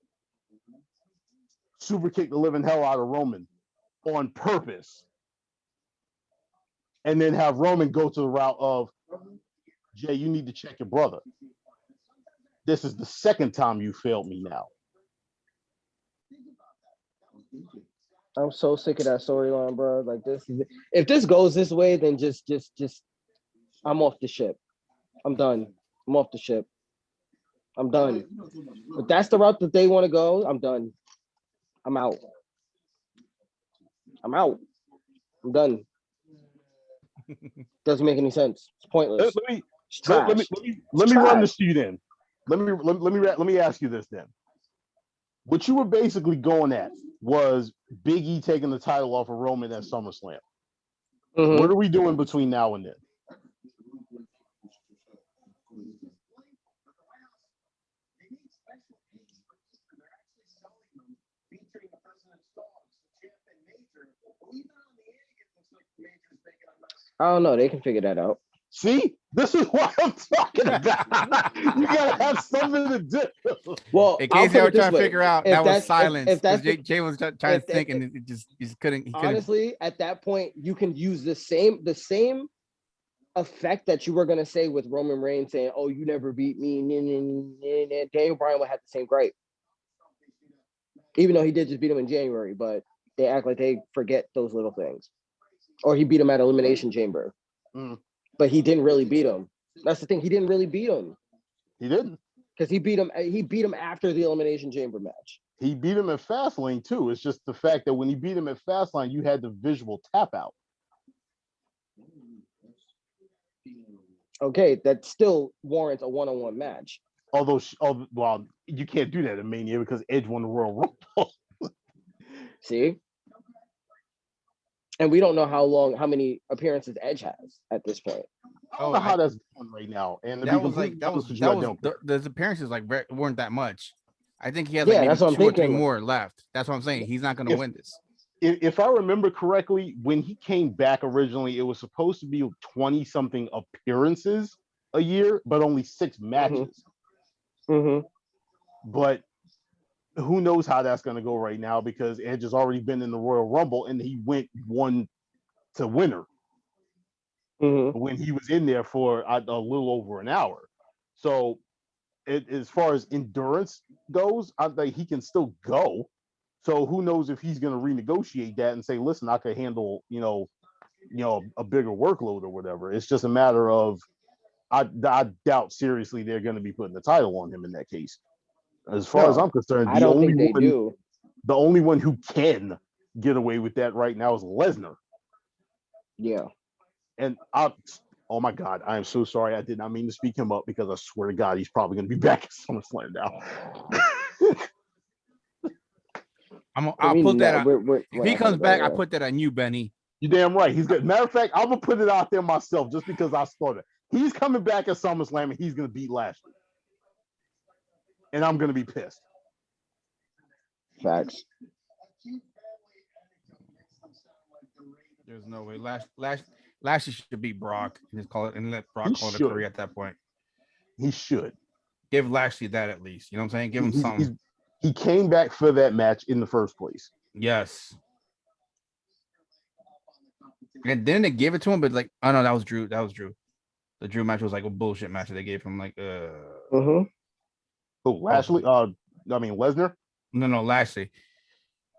super kick the living hell out of Roman on purpose, and then have Roman go to the route of, Jay, you need to check your brother. This is the second time you failed me now. I'm so sick of that storyline, bro. Like if this goes this way, then just I'm off the ship. I'm done. I'm off the ship. I'm done. If that's the route that they want to go, I'm done. I'm out. I'm done. Doesn't make any sense. It's pointless. Let me run this to you then. Let me ask you this then. What you were basically going at was Big E taking the title off of Roman at SummerSlam. Mm-hmm. What are we doing between now and then? I don't know. They can figure that out. See, this is what I'm talking about. You gotta have something to do. Well, in case they were trying to figure out, that was silence. If that's Jay was trying to think, and it just couldn't. Honestly, at that point, you can use the same effect that you were gonna say with Roman Reigns saying, "Oh, you never beat me." Daniel Bryan would have the same gripe, even though he did just beat him in January. But they act like they forget those little things, or he beat him at Elimination Chamber. But he didn't really beat him. That's the thing. He didn't really beat him. He didn't. Because he beat him. He beat him after the Elimination Chamber match. He beat him at Fastlane too. It's just the fact that when he beat him at Fastlane, you had the visual tap out. Okay, that still warrants a one-on-one match. Although, well, you can't do that in Mania because Edge won the Royal Rumble. See? And we don't know how many appearances Edge has at this point. I don't know how that's going right now. And that was the appearances weren't that much. I think he has like maybe 2 or 3 more left. That's what I'm saying. He's not going to win this. If I remember correctly, when he came back originally, it was supposed to be 20-something appearances a year, but only 6 matches. Mm-hmm. But who knows how that's going to go right now because Edge has already been in the Royal Rumble and he went 1 to winner when he was in there for a little over an hour. So as far as endurance goes, I think he can still go. So who knows if he's going to renegotiate that and say, listen, I could handle, a bigger workload or whatever. It's just a matter of, I doubt seriously they're going to be putting the title on him in that case. As far as I'm concerned, I don't think they do. The only one who can get away with that right now is Lesnar. Yeah. And oh my God, I am so sorry. I did not mean to speak him up because I swear to God, he's probably going to be back at SummerSlam now. I'll put that on. If he comes back, I put that on you, Benny. You're damn right. He's good. Matter of fact, I'm going to put it out there myself just because I started. He's coming back at SummerSlam and he's going to beat Lashley. And I'm going to be pissed. Facts. There's no way. Lashley should beat Brock and just call it and let Brock call it a career at that point. He should. Give Lashley that at least. You know what I'm saying? Give him something. He came back for that match in the first place. Yes. And then they gave it to him, but oh no, that was Drew. The Drew match was like a bullshit match that they gave him. Oh, Lashley? Lesnar? No, Lashley.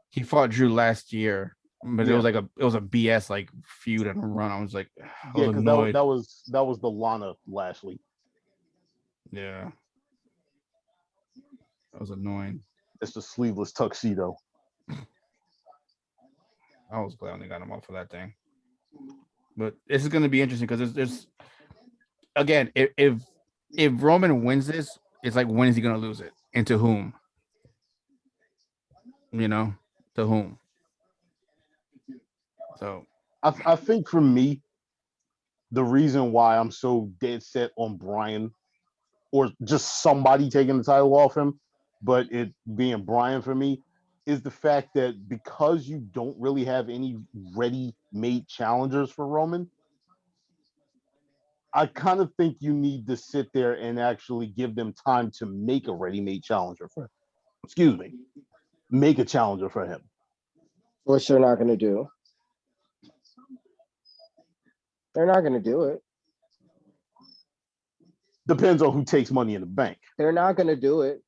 He fought Drew last year. But it was a BS feud and a run. I was like, because that was the Lana Lashley. Yeah, that was annoying. It's the sleeveless tuxedo. I was glad when they got him off for that thing. But this is going to be interesting because there's again, if Roman wins this, it's like when is he going to lose it and to whom? To whom? So I think for me, the reason why I'm so dead set on Bryan or just somebody taking the title off him, but it being Bryan for me, is the fact that because you don't really have any ready-made challengers for Roman, I kind of think you need to sit there and actually give them time to make a ready-made challenger for him. Make a challenger for him. Which they're not going to do. They're not going to do it. Depends on who takes Money in the Bank. They're not going to do it.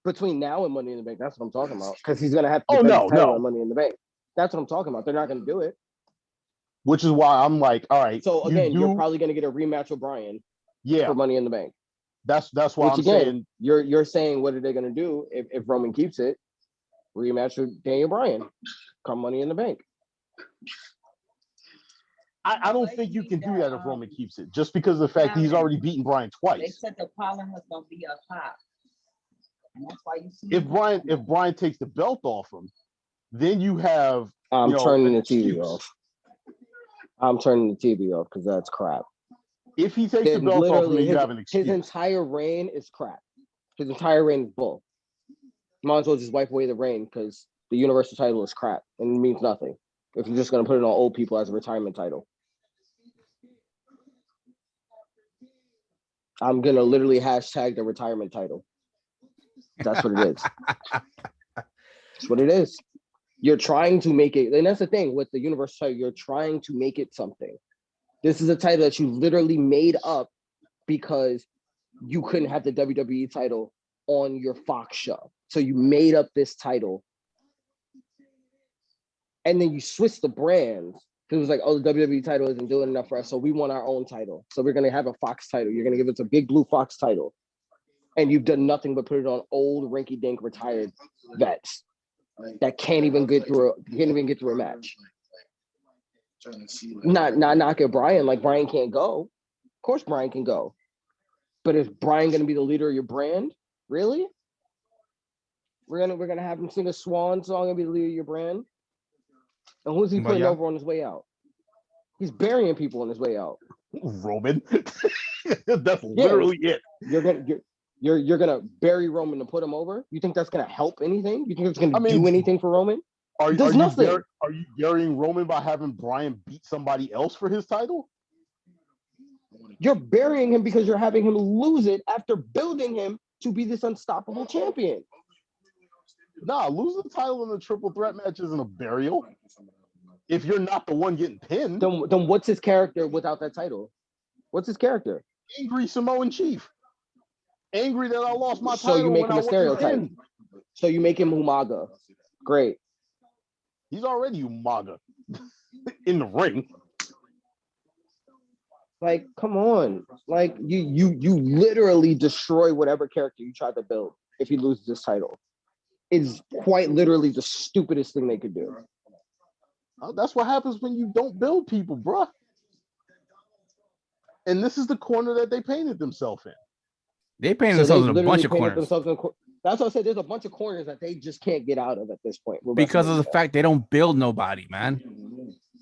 Between now and Money in the Bank, that's what I'm talking about. Because he's going to have to defend his title on Money in the Bank. That's what I'm talking about. They're not going to do it. Which is why I'm like, all right. So again, you're probably going to get a rematch with Bryan. Yeah. For Money in the Bank. That's why I'm saying. You're saying what are they going to do if Roman keeps it? Rematch with Daniel Bryan. Come Money in the Bank. I don't think you can do that if Roman keeps it, just because of the fact that he's already beaten Bryan twice. They said the pollen was going to be up high. And that's why you see if Bryan takes the belt off him, then you have turning the TV off. I'm turning the TV off because that's crap. If he takes the belt off him, you have an excuse. His entire reign is crap. His entire reign is bull. Might as well just wipe away the reign because the Universal title is crap and it means nothing. If you're just going to put it on old people as a retirement title. I'm going to literally hashtag the retirement title. That's what it is. That's what it is. You're trying to make it, and that's the thing with the Universal title, you're trying to make it something. This is a title that you literally made up because you couldn't have the WWE title on your Fox show. So you made up this title. And then you switch the brands It was like, oh, the WWE title isn't doing enough for us, so we want our own title. So we're gonna have a Fox title. You're gonna give us a big blue Fox title, and you've done nothing but put it on old rinky-dink retired vets that can't even get through a match. Not knock at Bryan, like Bryan can't go. Of course Bryan can go. But is Bryan gonna be the leader of your brand? Really? We're gonna have him sing a swan song and be the leader of your brand? And who's he But putting yeah. over on his way out? He's burying people on his way out. Roman. That's literally it. You're gonna bury Roman to put him over? You think that's gonna help anything? You think it's gonna do anything for Roman? Are Does nothing. you burying Roman by having Bryan beat somebody else for his title? You're burying him because you're having him lose it after building him to be this unstoppable champion. Nah, losing the title in a triple threat match isn't a burial. If you're not the one getting pinned, then what's his character without that title? What's his character? Angry Samoan Chief. Angry that I lost my So title. you make when him I a wasn't stereotype. pinned. So you make him Umaga. Great. He's already Umaga in the ring. Like, come on. Like, you literally destroy whatever character you tried to build if he loses this title. It's quite literally the stupidest thing they could do. That's what happens when you don't build people, bruh. And this is the corner that they painted themselves in. They painted themselves in a bunch of corners. That's what I said. There's a bunch of corners that they just can't get out of at this point. Because of the fact they don't build nobody, man.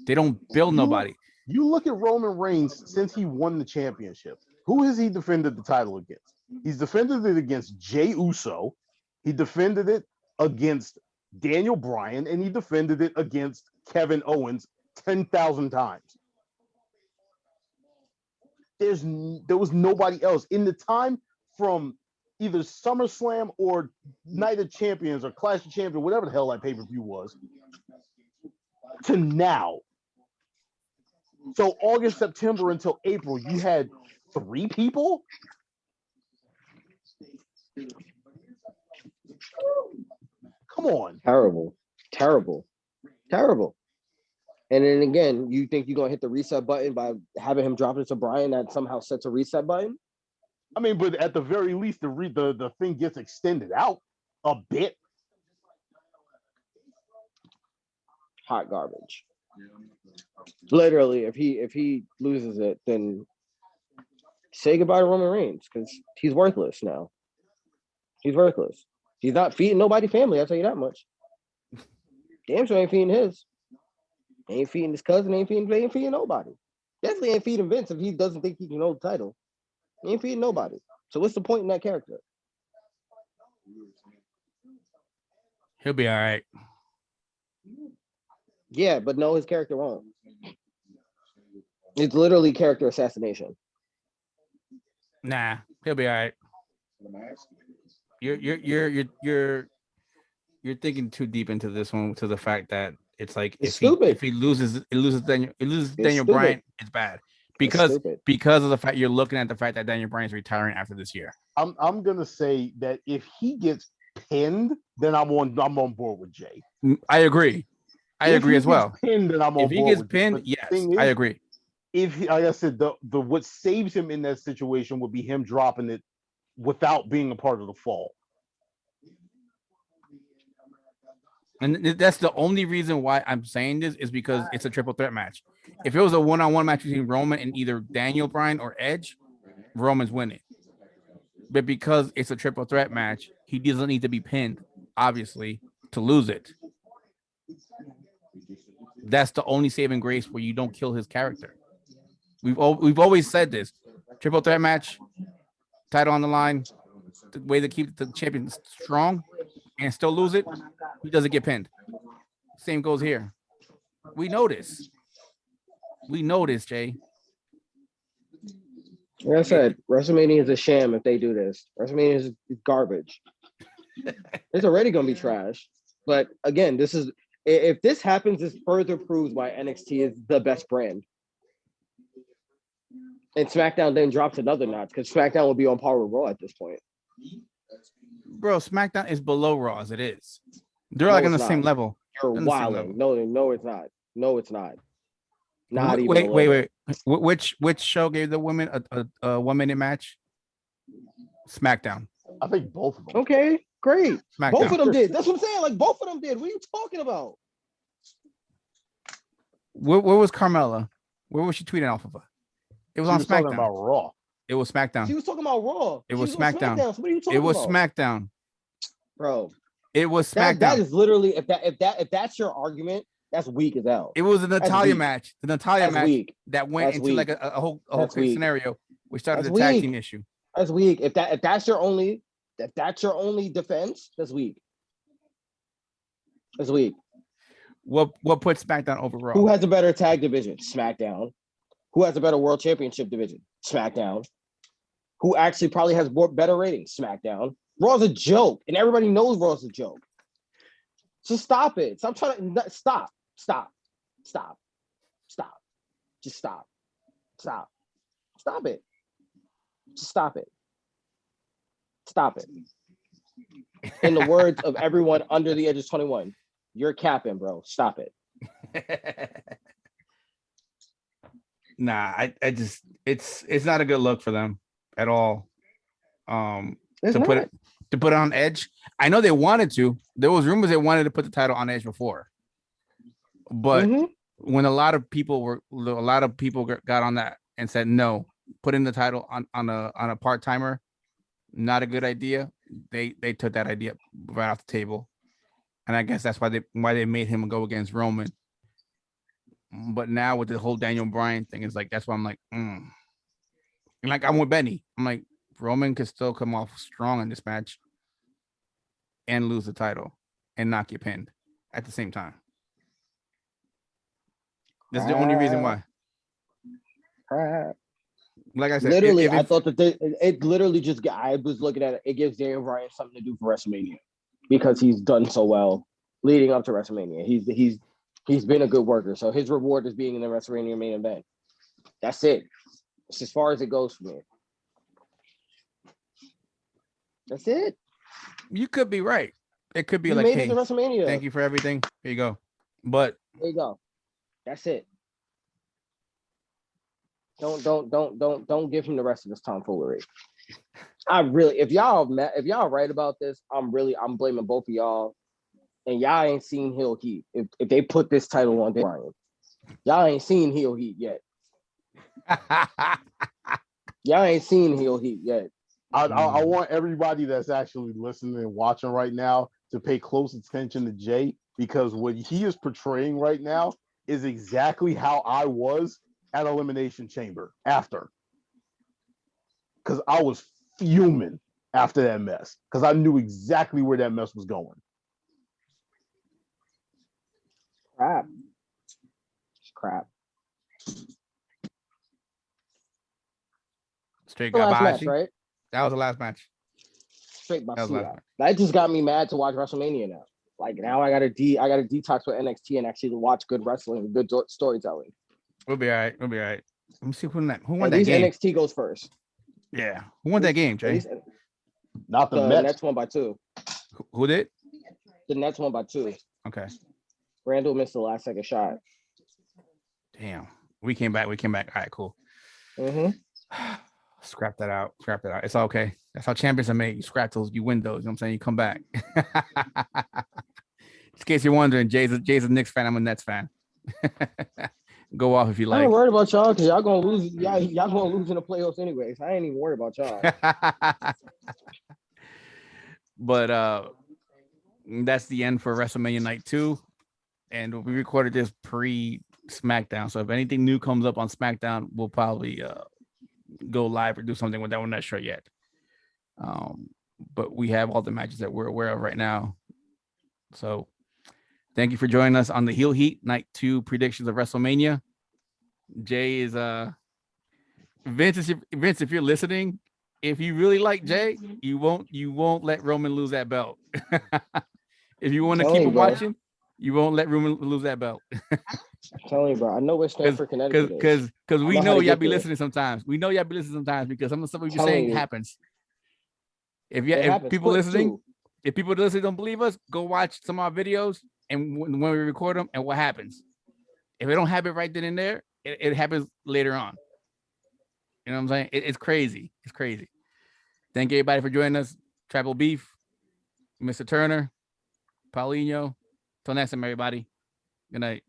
They don't build nobody. You look at Roman Reigns since he won the championship. Who has he defended the title against? He's defended it against Jey Uso. He defended it against Daniel Bryan, and he defended it against Kevin Owens 10,000 times. There was nobody else in the time from either SummerSlam or Night of Champions or Clash of Champions, whatever the hell that pay-per-view was, to now. So August, September until April, you had 3 people? Come on. Terrible. And then again, you think you're going to hit the reset button by having him drop it to Bryan that somehow sets a reset button? I mean, but at the very least, the thing gets extended out a bit. Hot garbage. Literally, if he loses it, then say goodbye to Roman Reigns because he's worthless now. He's worthless. He's not feeding nobody family, I'll tell you that much. Damn sure ain't feeding his. Ain't feeding his cousin, ain't feeding nobody. Definitely ain't feeding Vince if he doesn't think he can hold the title. He ain't feeding nobody. So what's the point in that character? He'll be all right. Yeah, but no, his character won't. It's literally character assassination. Nah, he'll be all right. You're thinking too deep into this one to the fact that it's like it's if he loses Daniel Bryan, it's bad. Because of the fact you're looking at the fact that Daniel Bryan's retiring after this year. I'm gonna say that if he gets pinned, then I'm on board with Jay. I agree. I agree as well. Pinned, then I'm on if he board gets with pinned, yes, I agree. If like I said, the what saves him in that situation would be him dropping it without being a part of the fall. And that's the only reason why I'm saying this is because it's a triple threat match. If it was a one-on-one match between Roman and either Daniel Bryan or Edge, Roman's winning. But because it's a triple threat match, he doesn't need to be pinned, obviously, to lose it. That's the only saving grace where you don't kill his character. We've always said this. Triple threat match, title on the line, the way to keep the champion strong and still lose it, he doesn't get pinned. Same goes here. We know this. Jay. Like I said, WrestleMania is a sham if they do this. WrestleMania is garbage. It's already going to be trash. But again, if this happens, this further proves why NXT is the best brand. And SmackDown then drops another notch because SmackDown will be on par with Raw at this point. Bro, SmackDown is below Raw as it is. They're like on the same level. You're wilding. No, it's not. No, it's not. Not even. Wait. Which show gave the women a 1 minute match? SmackDown. I think both of them. Okay, great. SmackDown. Both of them did. That's what I'm saying. Like both of them did. What are you talking about? Where was Carmella? Where was she tweeting off of? It was She on was talking SmackDown. about Raw. It was SmackDown. She was talking about Raw. It was She on SmackDown. So what are you talking It was about? SmackDown. Bro. It was That SmackDown. is literally if that's your argument, that's weak as hell. It was the Natalia weak. match. The Natalia That's match weak. that went That's into weak. like a whole That's weak. scenario, which started That's the tag weak. team issue. That's weak. If that's your only defense, that's weak. That's weak. What put SmackDown over Raw? Who has a better tag division? SmackDown. Who has a better world championship division? SmackDown. Who actually probably has better ratings? SmackDown. Raw's a joke, and everybody knows Raw's a joke. So stop it. Stop trying to stop. Just stop. Stop it. Just stop it. Stop it. In the words of everyone under the age of 21, you're capping, bro. Stop it. Nah, I just it's not a good look for them at all. It's to put not. it on Edge. I know they wanted to. There was rumors they wanted to put the title on Edge before, but when a lot of people got on that and said no, putting the title on a part timer, not a good idea. They took that idea right off the table, and I guess that's why they made him go against Roman. But now with the whole Daniel Bryan thing, it's like that's why I'm like, like I'm with Benny. I'm like Roman could still come off strong in this match and lose the title and not get pinned at the same time. That's the only reason why. Crap. Like I said, Literally, I thought that it literally just. I was looking at it. It gives Daniel Bryan something to do for WrestleMania because he's done so well leading up to WrestleMania. He's been a good worker, so his reward is being in the WrestleMania main event. That's it. It's as far as it goes for me. That's it. You could be right. It could be You like, made hey, it to WrestleMania. thank you for everything. Here you go. But there you go. That's it. Don't give him the rest of this tomfoolery. If y'all right about this, I'm blaming both of y'all. And y'all ain't seen heel heat. If they put this title on Bryan, y'all ain't seen heel heat yet. Y'all ain't seen heel heat yet. I want everybody that's actually listening and watching right now to pay close attention to Jay, because what he is portraying right now is exactly how I was at Elimination Chamber after. Because I was fuming after that mess, because I knew exactly where that mess was going. Crap. Straight The last match, Gabashi. right? That was the last match. Straight That was last Bashia. match. That just got me mad to watch WrestleMania now. Like now I gotta detox with NXT and actually watch good wrestling and good storytelling. We'll be all right. Let me see who won At that least game. NXT goes first. Yeah. Who won that game, Jay? Not the The Mets. Nets won by 2. Who did? The Nets won by 2. Okay. Randall missed the last second shot. Damn. We came back. All right, cool. Scrap that out. It's all okay. That's how champions are made. You scrap those, you win those. You know what I'm saying? You come back. In case you're wondering, Jay's a Knicks fan. I'm a Nets fan. Go off if you I like. ain't worried about y'all because y'all gonna lose. Y'all gonna lose in the playoffs anyways. I ain't even worried about y'all. But that's the end for WrestleMania Night 2. And we recorded this pre-SmackDown. So if anything new comes up on SmackDown, we'll probably go live or do something with that. We're not sure yet. But we have all the matches that we're aware of right now. So thank you for joining us on the Heel Heat Night 2 predictions of WrestleMania. Jay is Vince, if you're listening, if you really like Jay, you won't let Roman lose that belt. If you want to keep him watching, you won't let Roman lose that belt. I'm telling you, bro. I know what Stanford, Connecticut is. Because we know how know to y'all get be there. listening sometimes. We know y'all be listening sometimes because some of the stuff we're Telling saying you. happens. If It if happens people quick, listening, too. if people listening don't believe us, go watch some of our videos and when we record them and what happens. If it don't happen right then and there, it happens later on. You know what I'm saying? It's crazy. It's crazy. Thank everybody for joining us. Tribal Beef, Mr. Turner, Paulinho. Till next time, everybody. Good night.